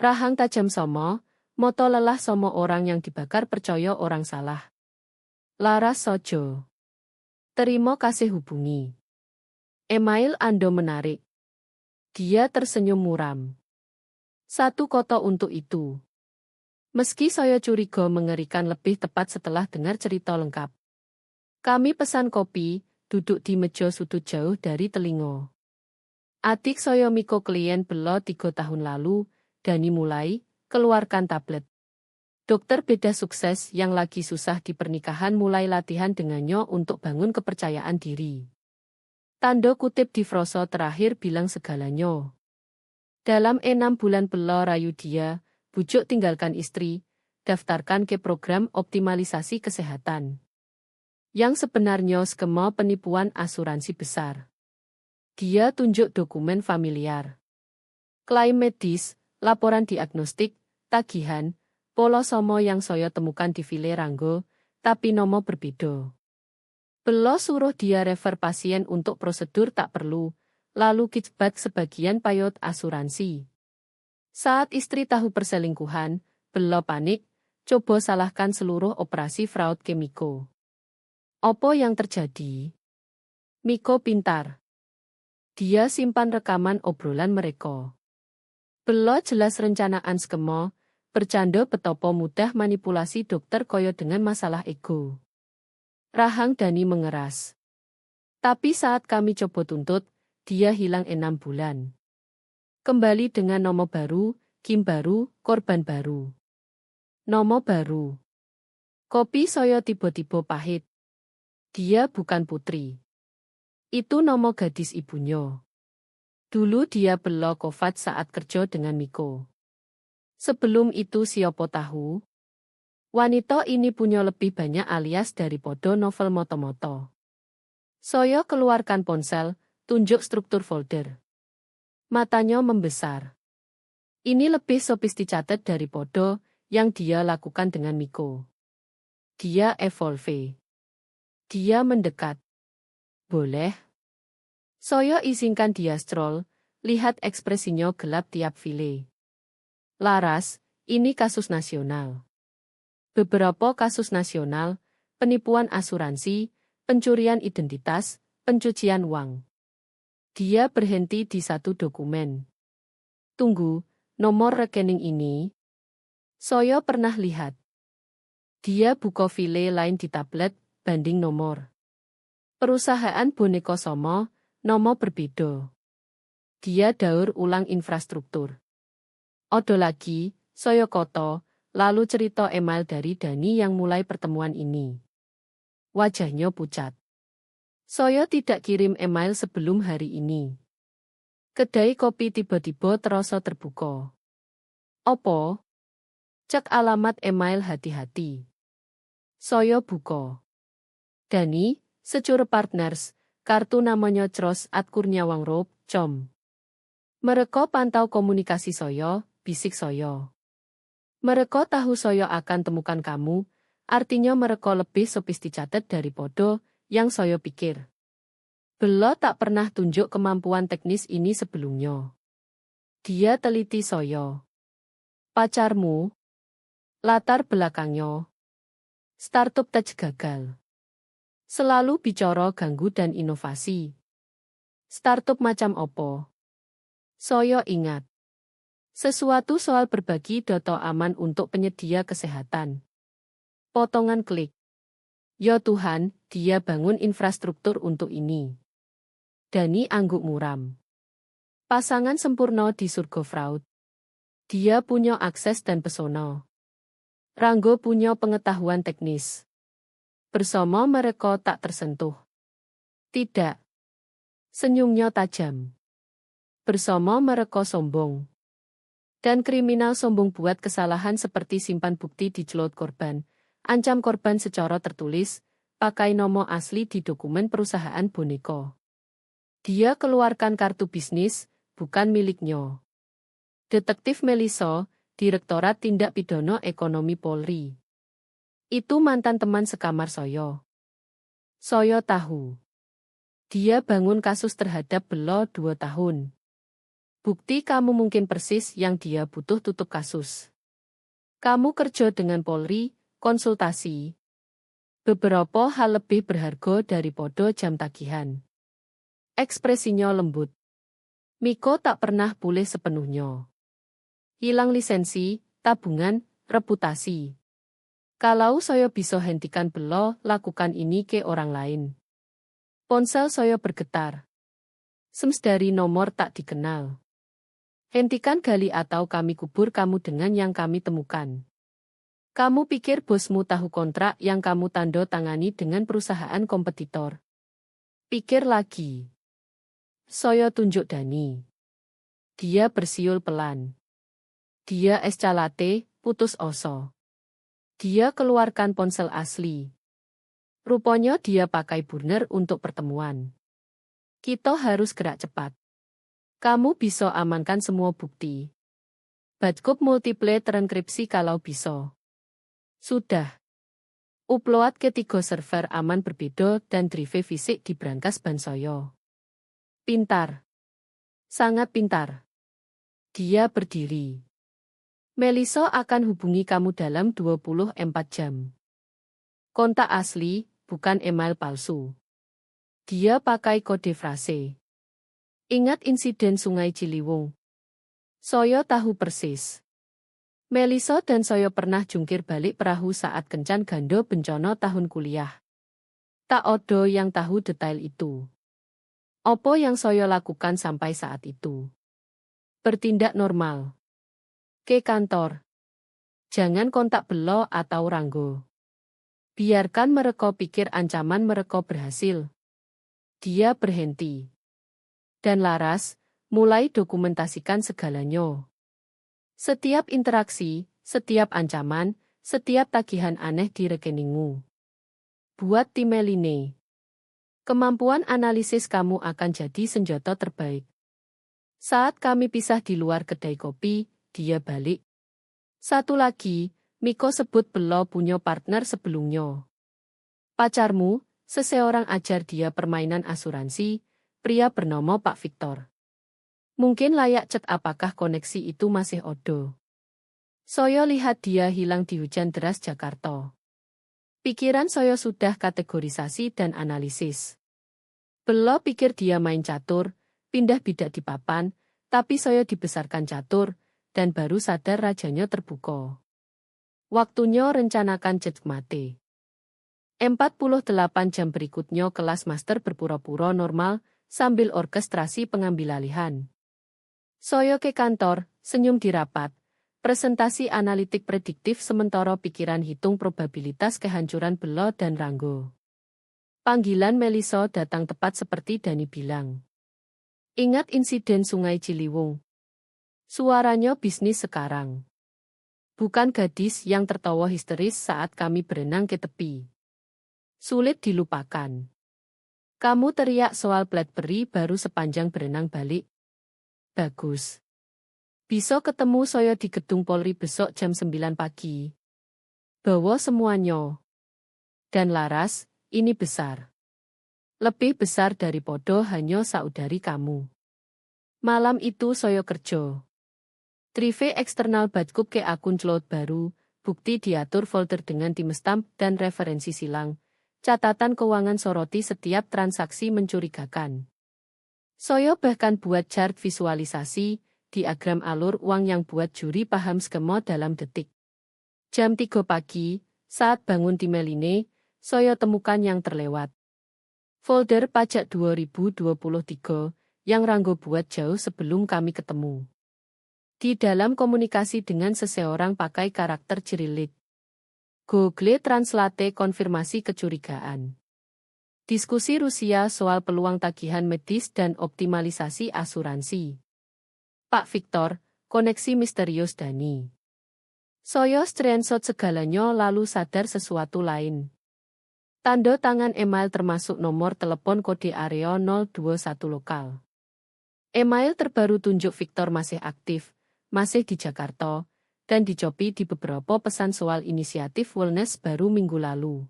Rahang tajam somo, moto lelah somo orang yang dibakar percaya orang salah. Laras Sojo. Terima kasih hubungi. Email Ando menarik. Dia tersenyum muram. Satu koto untuk itu. Meski Soyo curiga mengerikan lebih tepat setelah dengar cerita lengkap. Kami pesan kopi, duduk di meja sudut jauh dari telinga. Adik Soyo Miko klien Belo 3 tahun lalu, Dani mulai, keluarkan tablet. Dokter beda sukses yang lagi susah di pernikahan mulai latihan dengannya untuk bangun kepercayaan diri. Tanda kutip di Froso terakhir bilang segalanya. Dalam 6 bulan Belo rayu dia, bujuk tinggalkan istri, daftarkan ke program optimalisasi kesehatan. Yang sebenarnya skema penipuan asuransi besar. Dia tunjuk dokumen familiar. Klaim medis, laporan diagnostik, tagihan, polo somo yang Soyo temukan di file Ranggo, tapi nomo berbeda. Belo suruh dia refer pasien untuk prosedur tak perlu, lalu kickback sebagian payot asuransi. Saat istri tahu perselingkuhan, Belo panik, coba salahkan seluruh operasi fraud ke Miko. Apa yang terjadi? Miko pintar. Dia simpan rekaman obrolan mereka. Belo jelas rencanaan skema, bercanda betopo mudah manipulasi dokter koyo dengan masalah ego. Rahang Dani mengeras. Tapi saat kami coba tuntut, dia hilang 6 bulan. Kembali dengan nomo baru, Kim baru, korban baru. Nomo baru. Kopi saya tiba-tiba pahit. Dia bukan putri. Itu nama gadis ibunya. Dulu dia bela Kovat saat kerja dengan Miko. Sebelum itu siapa tahu? Wanita ini punya lebih banyak alias daripada novel moto-moto. Saya keluarkan ponsel, tunjuk struktur folder. Matanya membesar. Ini lebih sophisticated daripada yang dia lakukan dengan Miko. Dia evolve. Dia mendekat. Boleh? Saya izinkan dia scroll, lihat ekspresinya gelap tiap file. Laras, ini kasus nasional. Beberapa kasus nasional, penipuan asuransi, pencurian identitas, pencucian uang. Dia berhenti di satu dokumen. Tunggu, nomor rekening ini? Saya pernah lihat. Dia buka file lain di tablet, banding nomor. Perusahaan boneka sama, nomor berbeda. Dia daur ulang infrastruktur. Odo lagi, saya koto, lalu cerita email dari Dani yang mulai pertemuan ini. Wajahnya pucat. Saya tidak kirim email sebelum hari ini. Kedai kopi tiba-tiba terasa terbuka. Opo? Cek alamat email hati-hati. Saya buka. Dani, Secure Partners, kartu namanya @kurniawangroup.com. Mereka pantau komunikasi saya, bisik saya. Mereka tahu saya akan temukan kamu, artinya mereka lebih sophisticated daripada yang saya pikir. Bella tak pernah tunjuk kemampuan teknis ini sebelumnya. Dia teliti saya. Pacarmu? Latar belakangnya? Startup tech gagal. Selalu bicara ganggu dan inovasi. Startup macam opo? Saya ingat. Sesuatu soal berbagi data aman untuk penyedia kesehatan. Potongan klik. Ya Tuhan, dia bangun infrastruktur untuk ini. Dani angguk muram. Pasangan sempurna di surga fraud. Dia punya akses dan pesona. Ranggo punya pengetahuan teknis. Bersama mereka tak tersentuh. Tidak. Senyumnya tajam. Bersama mereka sombong. Dan kriminal sombong buat kesalahan seperti simpan bukti di cloud korban, ancam korban secara tertulis, pakai nomor asli di dokumen perusahaan boneka. Dia keluarkan kartu bisnis, bukan miliknya. Detektif Melisa, Direktorat Tindak Pidana Ekonomi Polri. Itu mantan teman sekamar saya. Saya tahu. Dia bangun kasus terhadap Bella 2 tahun. Bukti kamu mungkin persis yang dia butuh tutup kasus. Kamu kerja dengan Polri, konsultasi. Beberapa hal lebih berharga daripada jam tagihan. Ekspresinya lembut. Miko tak pernah pulih sepenuhnya. Hilang lisensi, tabungan, reputasi. Kalau saya bisa hentikan Bella, lakukan ini ke orang lain. Ponsel saya bergetar. Sems dari nomor tak dikenal. Hentikan gali atau kami kubur kamu dengan yang kami temukan. Kamu pikir bosmu tahu kontrak yang kamu tanda tangani dengan perusahaan kompetitor? Pikir lagi. Saya tunjuk Dani. Dia bersiul pelan. Dia escalate, putus asa. Dia keluarkan ponsel asli. Rupanya dia pakai burner untuk pertemuan. Kita harus gerak cepat. Kamu bisa amankan semua bukti. Backup multiple terenkripsi kalau bisa. Sudah. Upload ke 3 server aman berbeda dan drive fisik di brankas ban saya. Pintar. Sangat pintar. Dia berdiri. Melisa akan hubungi kamu dalam 24 jam. Kontak asli, bukan email palsu. Dia pakai kode frase. Ingat insiden Sungai Ciliwung? Saya tahu persis. Melisa dan saya pernah jungkir balik perahu saat kencan gando bencana tahun kuliah. Tak ada yang tahu detail itu. Apa yang saya lakukan sampai saat itu? Bertindak normal. Ke kantor. Jangan kontak Bella atau Ranggo. Biarkan mereka pikir ancaman mereka berhasil. Dia berhenti. Dan Laras, mulai dokumentasikan segalanya. Setiap interaksi, setiap ancaman, setiap tagihan aneh di rekeningmu. Buat tim Meline. Kemampuan analisis kamu akan jadi senjata terbaik. Saat kami pisah di luar kedai kopi, dia balik. Satu lagi, Miko sebut Belo punya partner sebelumnya. Pacarmu, seseorang ajar dia permainan asuransi, pria bernama Pak Victor. Mungkin layak cek apakah koneksi itu masih odo. Soyo lihat dia hilang di hujan deras Jakarta. Pikiran Soyo sudah kategorisasi dan analisis. Belo pikir dia main catur, pindah bidak di papan, tapi Soyo dibesarkan catur, dan baru sadar rajanya terbuka. Waktunya rencanakan checkmate. 48 jam berikutnya kelas master berpura-pura normal, sambil orkestrasi pengambilalihan. Soyo ke kantor, senyum di rapat. Presentasi analitik prediktif sementara pikiran hitung probabilitas kehancuran Belo dan Ranggo. Panggilan Melisa datang tepat seperti Dani bilang. Ingat insiden Sungai Ciliwung. Suaranya bisnis sekarang. Bukan gadis yang tertawa histeris saat kami berenang ke tepi. Sulit dilupakan. Kamu teriak soal BlackBerry baru sepanjang berenang balik. Bagus. Bisa ketemu Soyo di gedung Polri besok jam 9 pagi. Bawa semuanya. Dan Laras, ini besar. Lebih besar dari podo hanya saudari kamu. Malam itu Soyo kerja. Trive eksternal Badkup ke akun cloud baru, bukti diatur folder dengan timestamp dan referensi silang. Catatan keuangan soroti setiap transaksi mencurigakan. Soyo bahkan buat chart visualisasi, diagram alur uang yang buat juri paham skema dalam detik. Jam 3 pagi, saat bangun tim Meline, Soyo temukan yang terlewat. Folder pajak 2023, yang Ranggo buat jauh sebelum kami ketemu. Di dalam komunikasi dengan seseorang pakai karakter Cyrillic. Google Translate konfirmasi kecurigaan. Diskusi Rusia soal peluang tagihan medis dan optimalisasi asuransi. Pak Victor, koneksi misterius Dani. Soyo screenshot segalanya lalu sadar sesuatu lain. Tanda tangan email termasuk nomor telepon kode area 021 lokal. Email terbaru tunjuk Victor masih aktif, masih di Jakarta, dan dicopi di beberapa pesan soal inisiatif wellness baru minggu lalu.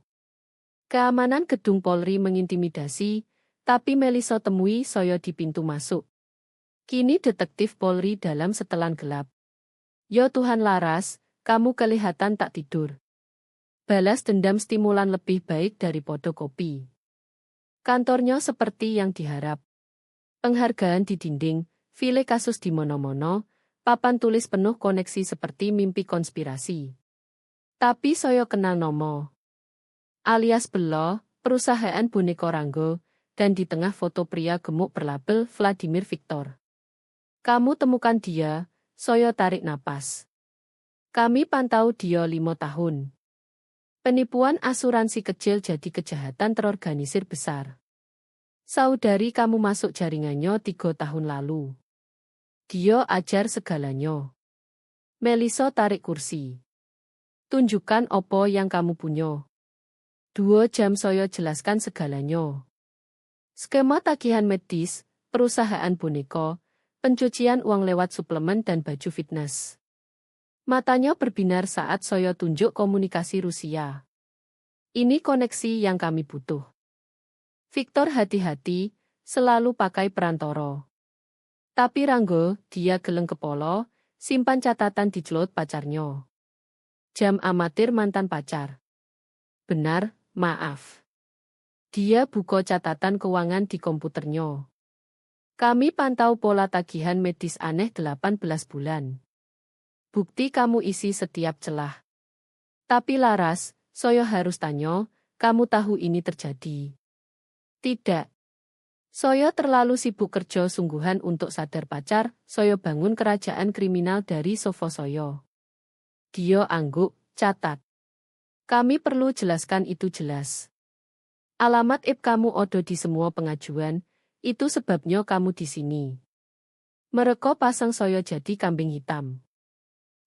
Keamanan gedung Polri mengintimidasi, tapi Melisa temui Soyo di pintu masuk. Kini detektif Polri dalam setelan gelap. Yo Tuhan Laras, kamu kelihatan tak tidur. Balas dendam stimulan lebih baik dari fotokopi. Kantornya seperti yang diharap. Penghargaan di dinding, file kasus di mono-mono, papan tulis penuh koneksi seperti mimpi konspirasi. Tapi Soyo kenal nomo. Alias Belo, perusahaan boneka Ranggo, dan di tengah foto pria gemuk berlabel Vladimir Victor. Kamu temukan dia, Soyo tarik napas. Kami pantau dia 5 tahun. Penipuan asuransi kecil jadi kejahatan terorganisir besar. Saudari kamu masuk jaringannya 3 tahun lalu. Dia ajar segalanya. Melisa tarik kursi. Tunjukkan opo yang kamu punya. 2 jam Soyo jelaskan segalanya. Skema tagihan medis, perusahaan boneka, pencucian uang lewat suplemen dan baju fitness. Matanya berbinar saat Soyo tunjuk komunikasi Rusia. Ini koneksi yang kami butuh. Victor hati-hati, selalu pakai perantara. Tapi Ranggo, dia geleng kepala, simpan catatan di cloud pacarnya. Jam amatir mantan pacar. Benar, maaf. Dia buka catatan keuangan di komputernya. Kami pantau pola tagihan medis aneh 18 bulan. Bukti kamu isi setiap celah. Tapi Laras, Soyo harus tanya, kamu tahu ini terjadi? Tidak. Soyo terlalu sibuk kerja sungguhan untuk sadar pacar, Soyo bangun kerajaan kriminal dari sofa Soyo. Dia angguk, catat. Kami perlu jelaskan itu jelas. Alamat IP kamu ada di semua pengajuan, itu sebabnya kamu di sini. Mereka pasang saya jadi kambing hitam.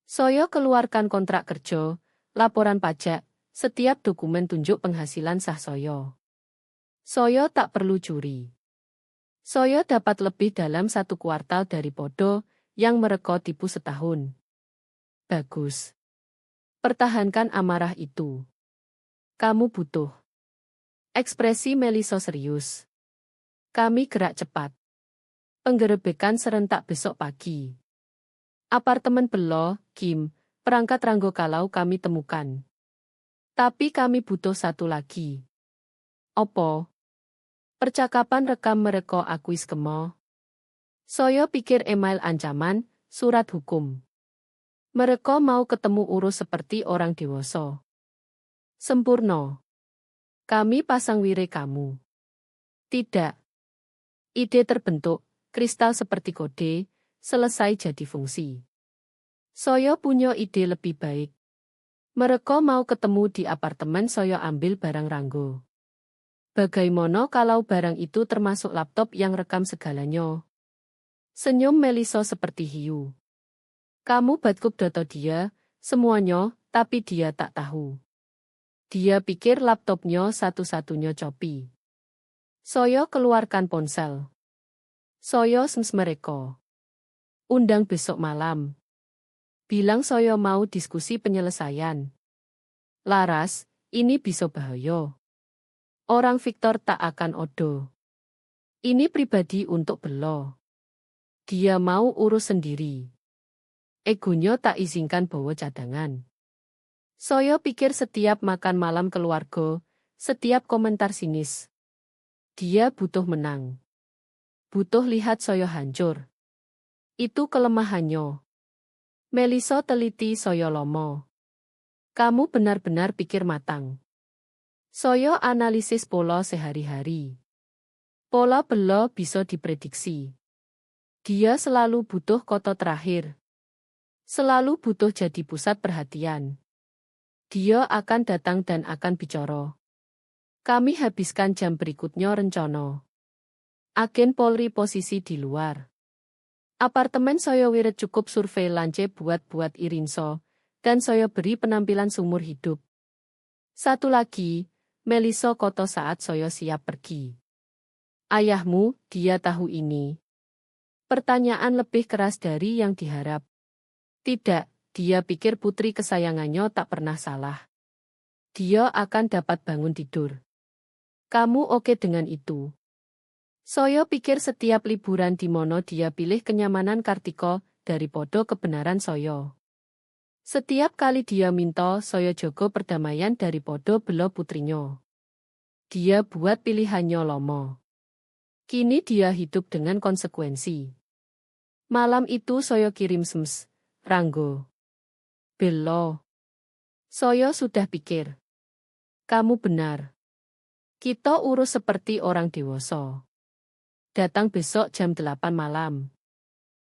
Saya keluarkan kontrak kerja, laporan pajak, setiap dokumen tunjuk penghasilan sah saya. Saya tak perlu curi. Saya dapat lebih dalam 1 kuartal dari podo yang mereka tipu setahun. Bagus. Pertahankan amarah itu. Kamu butuh. Ekspresi Melisa serius. Kami gerak cepat. Penggerebekan serentak besok pagi. Apartemen Belo, Kim, perangkat Ranggo kalau kami temukan. Tapi kami butuh satu lagi. Opo? Percakapan rekam mereka akui skemo. Saya pikir email ancaman, surat hukum. Mereka mau ketemu urus seperti orang dewasa. Sempurna. Kami pasang wire kamu. Tidak. Ide terbentuk, kristal seperti kode, selesai jadi fungsi. Saya punya ide lebih baik. Mereka mau ketemu di apartemen saya ambil barang Ranggo. Bagaimana kalau barang itu termasuk laptop yang rekam segalanya? Senyum Melisa seperti hiu. Kamu batkup data dia, semuanya, tapi dia tak tahu. Dia pikir laptopnya satu-satunya copi. Saya keluarkan ponsel. Saya sems mereka. Undang besok malam. Bilang saya mau diskusi penyelesaian. Laras, ini bisa bahaya. Orang Victor tak akan odo. Ini pribadi untuk Belo. Dia mau urus sendiri. Egonya tak izinkan bawa cadangan. Saya pikir setiap makan malam keluarga, setiap komentar sinis. Dia butuh menang. Butuh lihat saya hancur. Itu kelemahannya. Melisa teliti saya lomo. Kamu benar-benar pikir matang. Saya analisis pola sehari-hari. Pola Belo bisa diprediksi. Dia selalu butuh kota terakhir. Selalu butuh jadi pusat perhatian. Dia akan datang dan akan bicara. Kami habiskan jam berikutnya rencana. Agen Polri posisi di luar. Apartemen saya wirid cukup survei lance buat Irinso, dan saya beri penampilan sumur hidup. Satu lagi, Melisa koto saat saya siap pergi. Ayahmu, dia tahu ini. Pertanyaan lebih keras dari yang diharap. Tidak, dia pikir putri kesayangannya tak pernah salah. Dia akan dapat bangun tidur. Kamu oke dengan itu? Saya pikir setiap liburan di mono dia pilih kenyamanan Kartiko daripada kebenaran saya. Setiap kali dia minta saya jaga perdamaian daripada bela putrinya. Dia buat pilihannya lomo. Kini dia hidup dengan konsekuensi. Malam itu saya kirim sems. Ranggo. Belo. Saya sudah pikir. Kamu benar. Kita urus seperti orang dewasa. Datang besok jam 8 malam.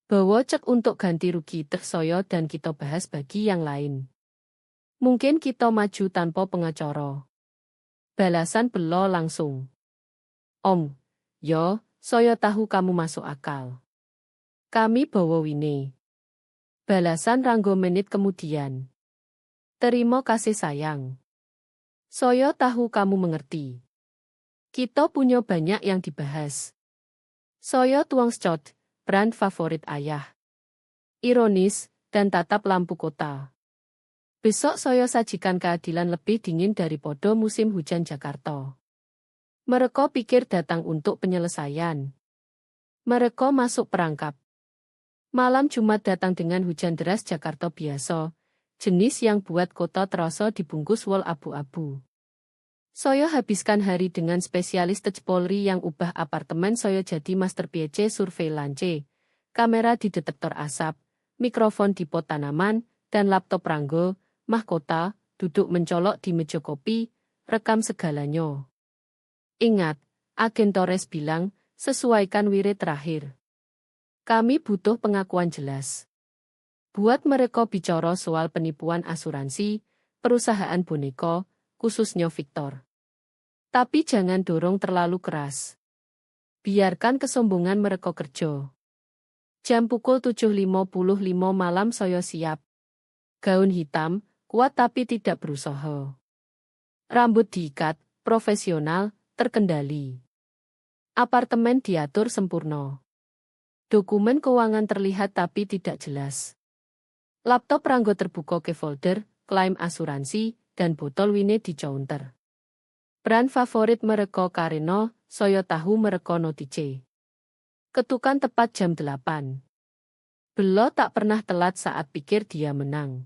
Bawa cek untuk ganti rugi saya dan kita bahas bagi yang lain. Mungkin kita maju tanpa pengacara. Balasan Belo langsung. Om, yo, saya tahu kamu masuk akal. Kami bawa wine. Balasan Ranggo menit kemudian. Terima kasih sayang. Saya tahu kamu mengerti. Kita punya banyak yang dibahas. Saya tuang scot, brand favorit ayah. Ironis, dan tatap lampu kota. Besok saya sajikan keadilan lebih dingin daripada musim hujan Jakarta. Mereka pikir datang untuk penyelesaian. Mereka masuk perangkap. Malam Jumat datang dengan hujan deras Jakarta biasa, jenis yang buat kota terasa dibungkus wol abu-abu. Saya habiskan hari dengan spesialis Tej Polri yang ubah apartemen saya jadi master PC surveillance, kamera di detektor asap, mikrofon di pot tanaman, dan laptop Ranggo, mahkota, duduk mencolok di meja kopi, rekam segalanya. Ingat, agen Torres bilang, sesuaikan wire terakhir. Kami butuh pengakuan jelas. Buat mereka bicara soal penipuan asuransi, perusahaan boneka, khususnya Victor. Tapi jangan dorong terlalu keras. Biarkan kesombongan mereka kerja. Jam pukul 7.55 malam saya siap. Gaun hitam, kuat tapi tidak berusaha. Rambut diikat, profesional, terkendali. Apartemen diatur sempurna. Dokumen keuangan terlihat tapi tidak jelas. Laptop Ranggo terbuka ke folder, klaim asuransi, dan botol wine di counter. Brand favorit mereka karena saya tahu mereka notice. Ketukan tepat jam 8. Belo tak pernah telat saat pikir dia menang.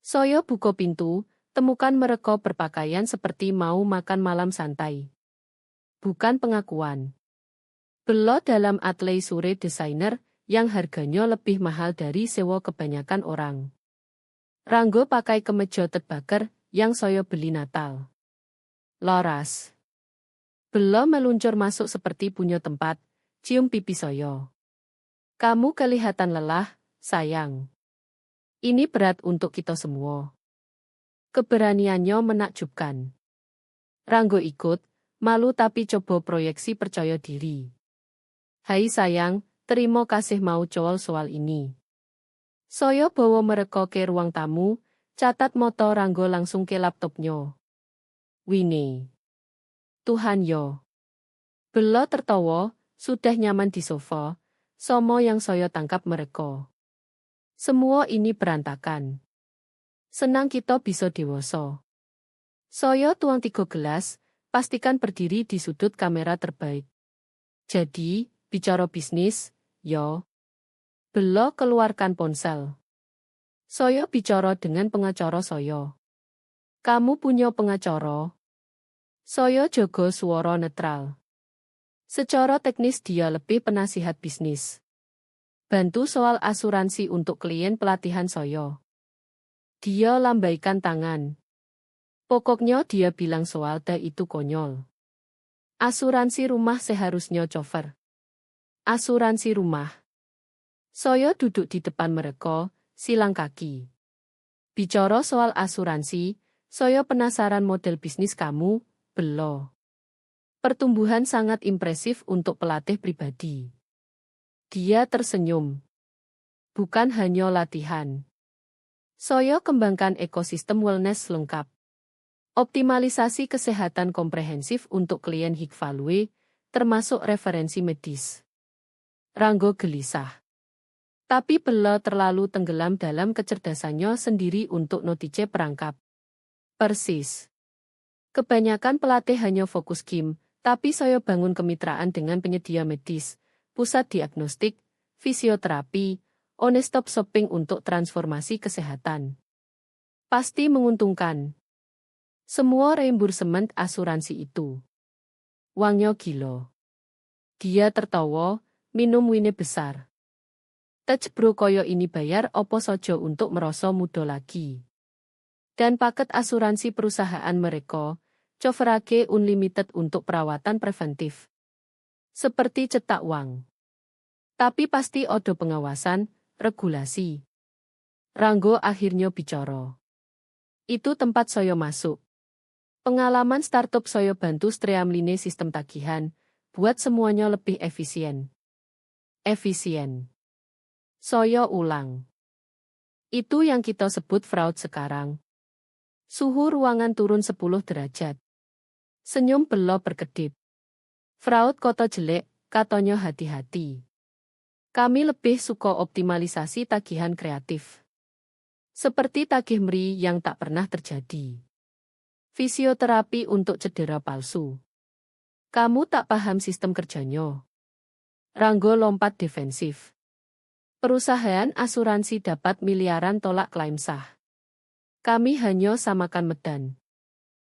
Saya buka pintu, temukan mereka berpakaian seperti mau makan malam santai. Bukan pengakuan. Belo dalam atlay sore desainer yang harganya lebih mahal dari sewa kebanyakan orang. Ranggo pakai kemeja terbakar yang saya beli Natal. Loras. Belo meluncur masuk seperti punya tempat. Cium pipi saya. Kamu kelihatan lelah, sayang. Ini berat untuk kita semua. Keberaniannya menakjubkan. Ranggo ikut, malu tapi coba proyeksi percaya diri. Hai sayang, terima kasih mau cowol soal ini. Saya bawa mereka ke ruang tamu, catat moto Ranggo langsung ke laptopnya. Wine. Tuhan yo. Belo tertawa. Sudah nyaman di sofa, somo yang saya tangkap mereka. Semua ini berantakan. Senang kita bisa dewasa. Saya tuang 3 gelas, pastikan berdiri di sudut kamera terbaik. Jadi, bicara bisnis, yo. Belo keluarkan ponsel. Saya bicara dengan pengacara saya. Kamu punya pengacara? Saya jaga suara netral. Secara teknis dia lebih penasihat bisnis. Bantu soal asuransi untuk klien pelatihan saya. Dia lambaikan tangan. Pokoknya dia bilang soal itu konyol. Asuransi rumah seharusnya cover. Asuransi rumah. Saya duduk di depan mereka, silang kaki. Bicara soal asuransi, saya penasaran model bisnis kamu, Belo. Pertumbuhan sangat impresif untuk pelatih pribadi. Dia tersenyum. Bukan hanya latihan. Saya kembangkan ekosistem wellness lengkap. Optimalisasi kesehatan komprehensif untuk klien high value, termasuk referensi medis. Ranggo gelisah. Tapi Belo terlalu tenggelam dalam kecerdasannya sendiri untuk notice perangkap. Persis. Kebanyakan pelatih hanya fokus game. Tapi saya bangun kemitraan dengan penyedia medis, pusat diagnostik, fisioterapi, one-stop shopping untuk transformasi kesehatan. Pasti menguntungkan. Semua reimbursement asuransi itu. Uangnya gila. Dia tertawa, minum wine besar. Tej bro koyo ini bayar opo sojo untuk merasa muda lagi. Dan paket asuransi perusahaan mereka, Coverage Unlimited untuk perawatan preventif. Seperti cetak uang. Tapi pasti ada pengawasan, regulasi. Ranggo akhirnya bicara. Itu tempat saya masuk. Pengalaman startup saya bantu streamline sistem tagihan, buat semuanya lebih efisien. Efisien. Saya ulang. Itu yang kita sebut fraud sekarang. Suhu ruangan turun 10 derajat. Senyum Belo berkedip. Fraud kota jelek, katanya hati-hati. Kami lebih suka optimalisasi tagihan kreatif. Seperti tagih MRI yang tak pernah terjadi. Fisioterapi untuk cedera palsu. Kamu tak paham sistem kerjanya. Ranggo lompat defensif. Perusahaan asuransi dapat miliaran tolak klaim sah. Kami hanya samakan medan.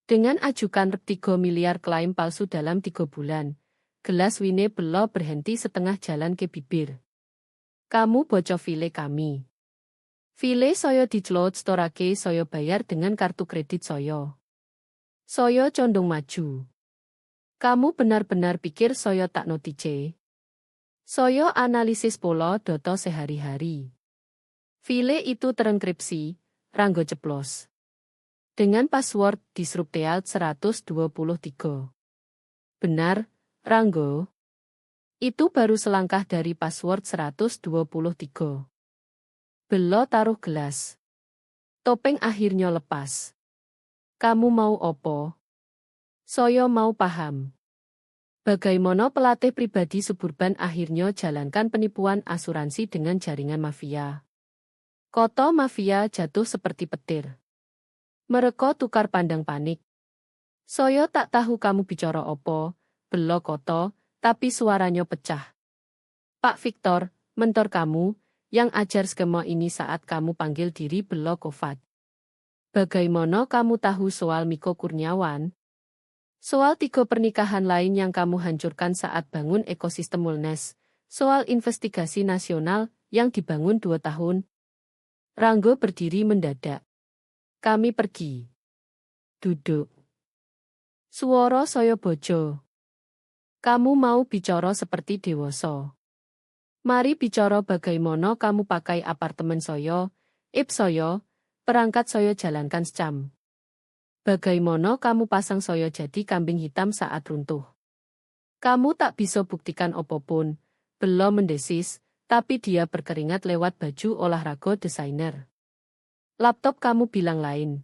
Dengan ajukan 3 miliar klaim palsu dalam 3 bulan, gelas wine Belo berhenti setengah jalan ke bibir. Kamu bocor file kami. File saya dicelot storake saya bayar dengan kartu kredit saya. Saya condong maju. Kamu benar-benar pikir saya tak notice? Saya analisis pola data sehari-hari. File itu terenkripsi, Ranggo ceplos. Dengan password disrupteal 123. Benar, Ranggo. Itu baru selangkah dari password 123. Belo taruh gelas. Topeng akhirnya lepas. Kamu mau opo? Soyo mau paham. Bagaimana pelatih pribadi suburban akhirnya jalankan penipuan asuransi dengan jaringan mafia. Koto mafia jatuh seperti petir. Mereka tukar pandang panik. Soyo tak tahu kamu bicara opo, belo koto, tapi suaranya pecah. Pak Victor, mentor kamu, yang ajar skema ini saat kamu panggil diri belo Kovat. Bagaimana kamu tahu soal Miko Kurniawan? Soal 3 pernikahan lain yang kamu hancurkan saat bangun ekosistem wellness. Soal investigasi nasional yang dibangun 2 tahun. Ranggo berdiri mendadak. Kami pergi. Duduk. Suara saya bojo. Kamu mau bicara seperti dewasa. Mari bicara bagaimana kamu pakai apartemen saya, saya, perangkat saya jalankan secam. Bagaimana kamu pasang saya jadi kambing hitam saat runtuh. Kamu tak bisa buktikan apapun, belum mendesis, tapi dia berkeringat lewat baju olahraga desainer. Laptop kamu bilang lain.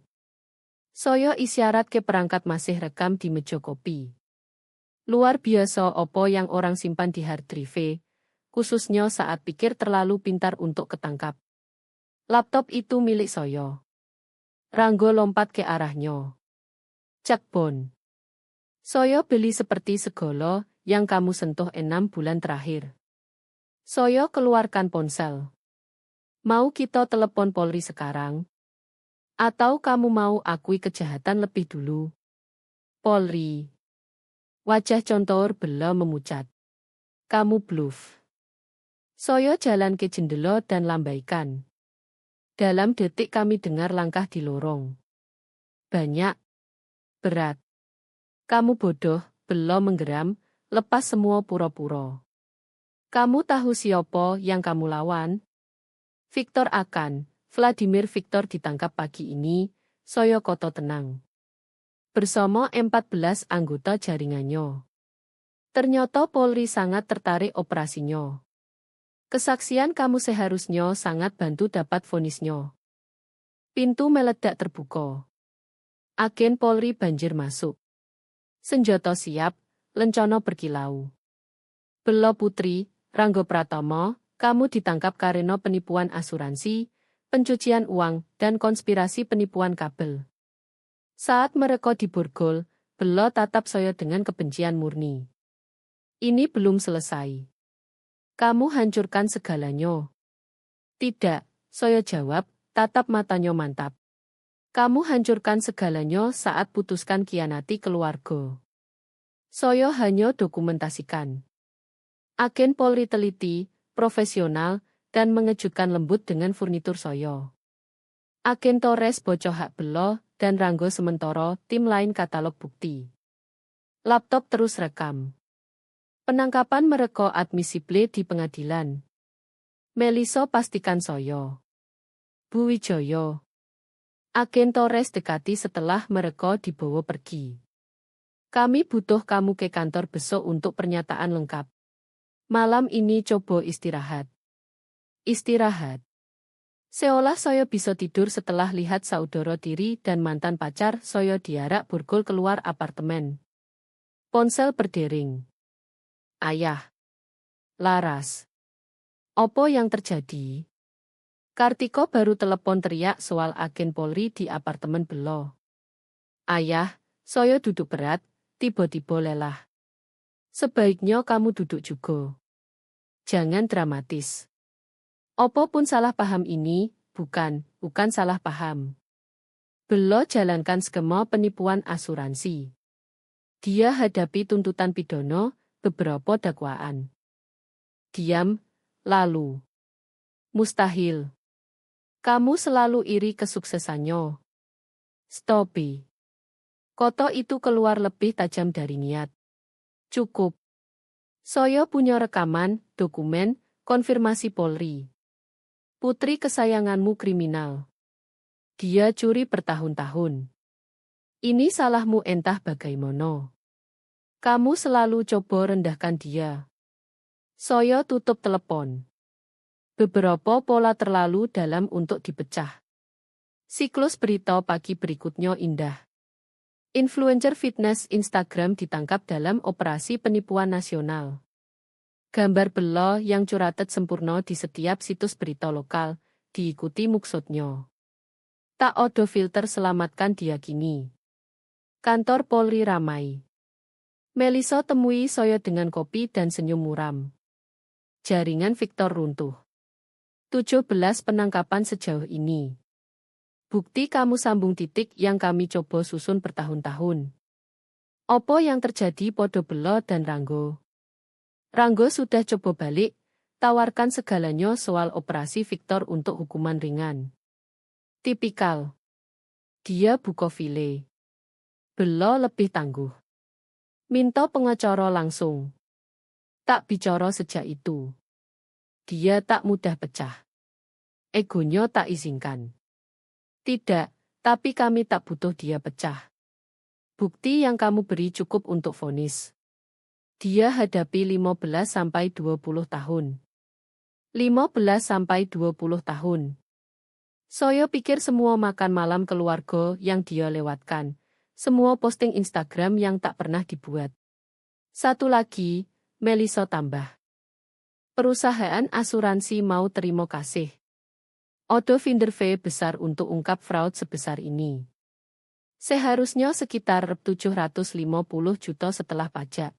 Saya isyarat ke perangkat masih rekam di meja kopi. Luar biasa opo yang orang simpan di hard drive, khususnya saat pikir terlalu pintar untuk ketangkap. Laptop itu milik saya. Ranggo lompat ke arahnya. Cak Bon. Saya beli seperti segala yang kamu sentuh 6 bulan terakhir. Saya keluarkan ponsel. Mau kita telepon Polri sekarang? Atau kamu mau akui kejahatan lebih dulu? Polri. Wajah Contour bela memucat. Kamu bluff. Saya jalan ke jendela dan lambaikan. Dalam detik kami dengar langkah di lorong. Banyak. Berat. Kamu bodoh, bela menggeram, lepas semua pura-pura. Kamu tahu siapa yang kamu lawan? Victor Akan. Vladimir Victor ditangkap pagi ini, saya koto tenang. Bersama 14 anggota jaringannya. Ternyata Polri sangat tertarik operasinya. Kesaksian kamu seharusnya sangat bantu dapat vonisnya. Pintu meledak terbuka. Agen Polri banjir masuk. Senjata siap, lencana berkilau. Belo Putri, Ranggo Pratama, kamu ditangkap karena penipuan asuransi, pencucian uang, dan konspirasi penipuan kabel. Saat mereka diborgol, Belo tatap saya dengan kebencian murni. Ini belum selesai. Kamu hancurkan segalanya. Tidak, saya jawab, tatap matanya mantap. Kamu hancurkan segalanya saat putuskan kianati keluarga. Saya hanya dokumentasikan. Agen Polri teliti, profesional, dan mengejutkan lembut dengan furnitur saya. Agen Torres bocah hak Belo, dan Ranggo sementara, tim lain katalog bukti. Laptop terus rekam. Penangkapan mereka admisible di pengadilan. Melisa pastikan saya. Bu Wijoyo. Agen Torres dekati setelah mereka dibawa pergi. Kami butuh kamu ke kantor besok untuk pernyataan lengkap. Malam ini coba istirahat. Istirahat. Seolah saya bisa tidur setelah lihat saudara tiri dan mantan pacar saya diarak borgol keluar apartemen. Ponsel berdering. Ayah. Laras. Apa yang terjadi? Kartiko baru telepon teriak soal agen Polri di apartemen Belo. Ayah, saya duduk berat, tiba-tiba lelah. Sebaiknya kamu duduk juga. Jangan dramatis. Apapun salah paham ini, bukan salah paham. Belo jalankan skema penipuan asuransi. Dia hadapi tuntutan pidana, beberapa dakwaan. Diam, lalu. Mustahil. Kamu selalu iri kesuksesannya. Stopi. Koto itu keluar lebih tajam dari niat. Cukup. Saya punya rekaman, dokumen, konfirmasi Polri. Putri kesayanganmu kriminal. Dia curi bertahun-tahun. Ini salahmu entah bagaimana. Kamu selalu coba rendahkan dia. Saya tutup telepon. Beberapa pola terlalu dalam untuk dipecah. Siklus berita pagi berikutnya indah. Influencer fitness Instagram ditangkap dalam operasi penipuan nasional. Gambar belo yang curated sempurna di setiap situs berita lokal, diikuti maksudnya. Tak ada filter selamatkan diyakini. Kantor Polri ramai. Melisa temui saya dengan kopi dan senyum muram. Jaringan Victor runtuh. 17 penangkapan sejauh ini. Bukti kamu sambung titik yang kami coba susun bertahun-tahun. Opo yang terjadi podo belo dan Ranggo? Ranggo sudah coba balik, tawarkan segalanya soal operasi Victor untuk hukuman ringan. Tipikal. Dia buka file. Belo lebih tangguh. Minta pengacara langsung. Tak bicara sejak itu. Dia tak mudah pecah. Egonya tak izinkan. Tidak, tapi kami tak butuh dia pecah. Bukti yang kamu beri cukup untuk vonis. Dia hadapi 15-20 tahun. 15-20 tahun. Saya pikir semua makan malam keluarga yang dia lewatkan. Semua posting Instagram yang tak pernah dibuat. Satu lagi, Melisa tambah. Perusahaan asuransi mau terima kasih. Odo Vinder V besar untuk ungkap fraud sebesar ini. Seharusnya sekitar 750 juta setelah pajak.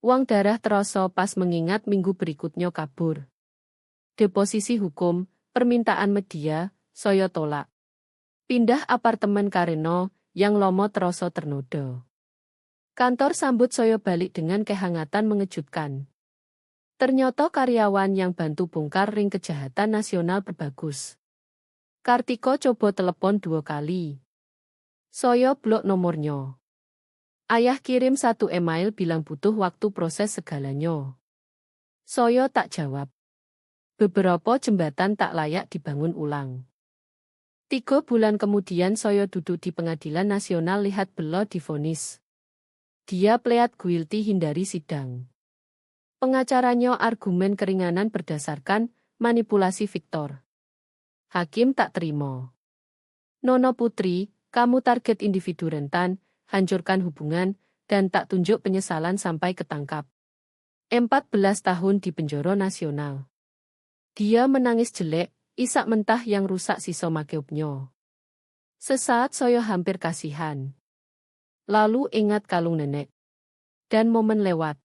Uang darah terasa pas mengingat minggu berikutnya kabur. Deposisi hukum, permintaan media, saya tolak. Pindah apartemen Kareno, yang lomo terasa ternoda. Kantor sambut saya balik dengan kehangatan mengejutkan. Ternyata karyawan yang bantu bongkar ring kejahatan nasional berbagus. Kartiko coba telepon 2 kali. Saya blok nomornya. Ayah kirim 1 email bilang butuh waktu proses segalanya. Saya tak jawab. Beberapa jembatan tak layak dibangun ulang. 3 bulan kemudian saya duduk di Pengadilan Nasional lihat belo divonis. Dia plead guilty hindari sidang. Pengacaranya argumen keringanan berdasarkan manipulasi Victor. Hakim tak terima. Nono Putri, kamu target individu rentan, hancurkan hubungan, dan tak tunjuk penyesalan sampai ketangkap. 14 tahun di penjara nasional. Dia menangis jelek, isak mentah yang rusak sisa makeupnya. Sesaat saya hampir kasihan. Lalu ingat kalung nenek. Dan momen lewat.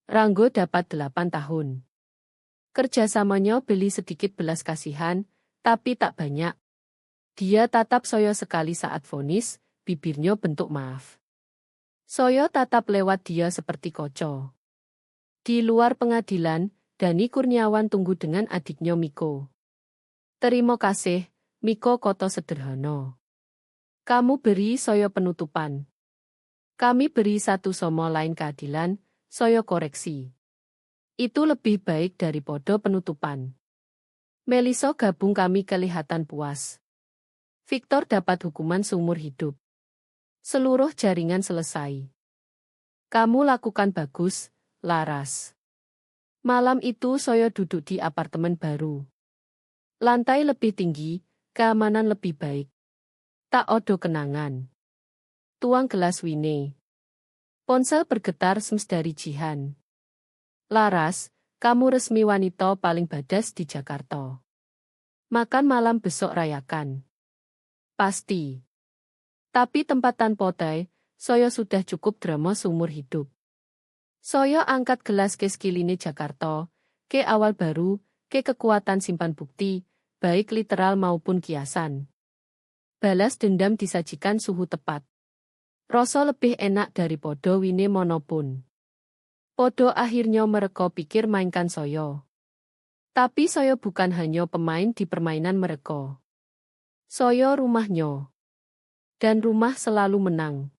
Ranggo dapat 8 tahun. Kerjasamanya beli sedikit belas kasihan, tapi tak banyak. Dia tatap saya sekali saat vonis, bibirnya bentuk maaf. Saya tatap lewat dia seperti koco. Di luar pengadilan, Dani Kurniawan tunggu dengan adiknya Miko. Terima kasih, Miko koto sederhana. Kamu beri saya penutupan. Kami beri satu somo lain keadilan, saya koreksi. Itu lebih baik dari podo penutupan. Melisa gabung kami kelihatan puas. Victor dapat hukuman seumur hidup. Seluruh jaringan selesai. Kamu lakukan bagus, Laras. Malam itu saya duduk di apartemen baru. Lantai lebih tinggi, keamanan lebih baik. Tak odo kenangan. Tuang gelas wine. Ponsel bergetar sems dari Jihan. Laras, kamu resmi wanita paling badas di Jakarta. Makan malam besok rayakan. Pasti. Tapi tempatan potai, saya sudah cukup drama seumur hidup. Saya angkat gelas ke sekiline Jakarta, ke awal baru, ke kekuatan simpan bukti, baik literal maupun kiasan. Balas dendam disajikan suhu tepat. Rasa lebih enak dari podo wine monopun. Podo akhirnya mereka pikir mainkan saya. Tapi saya bukan hanya pemain di permainan mereka. Saya rumahnya. Dan rumah selalu menang.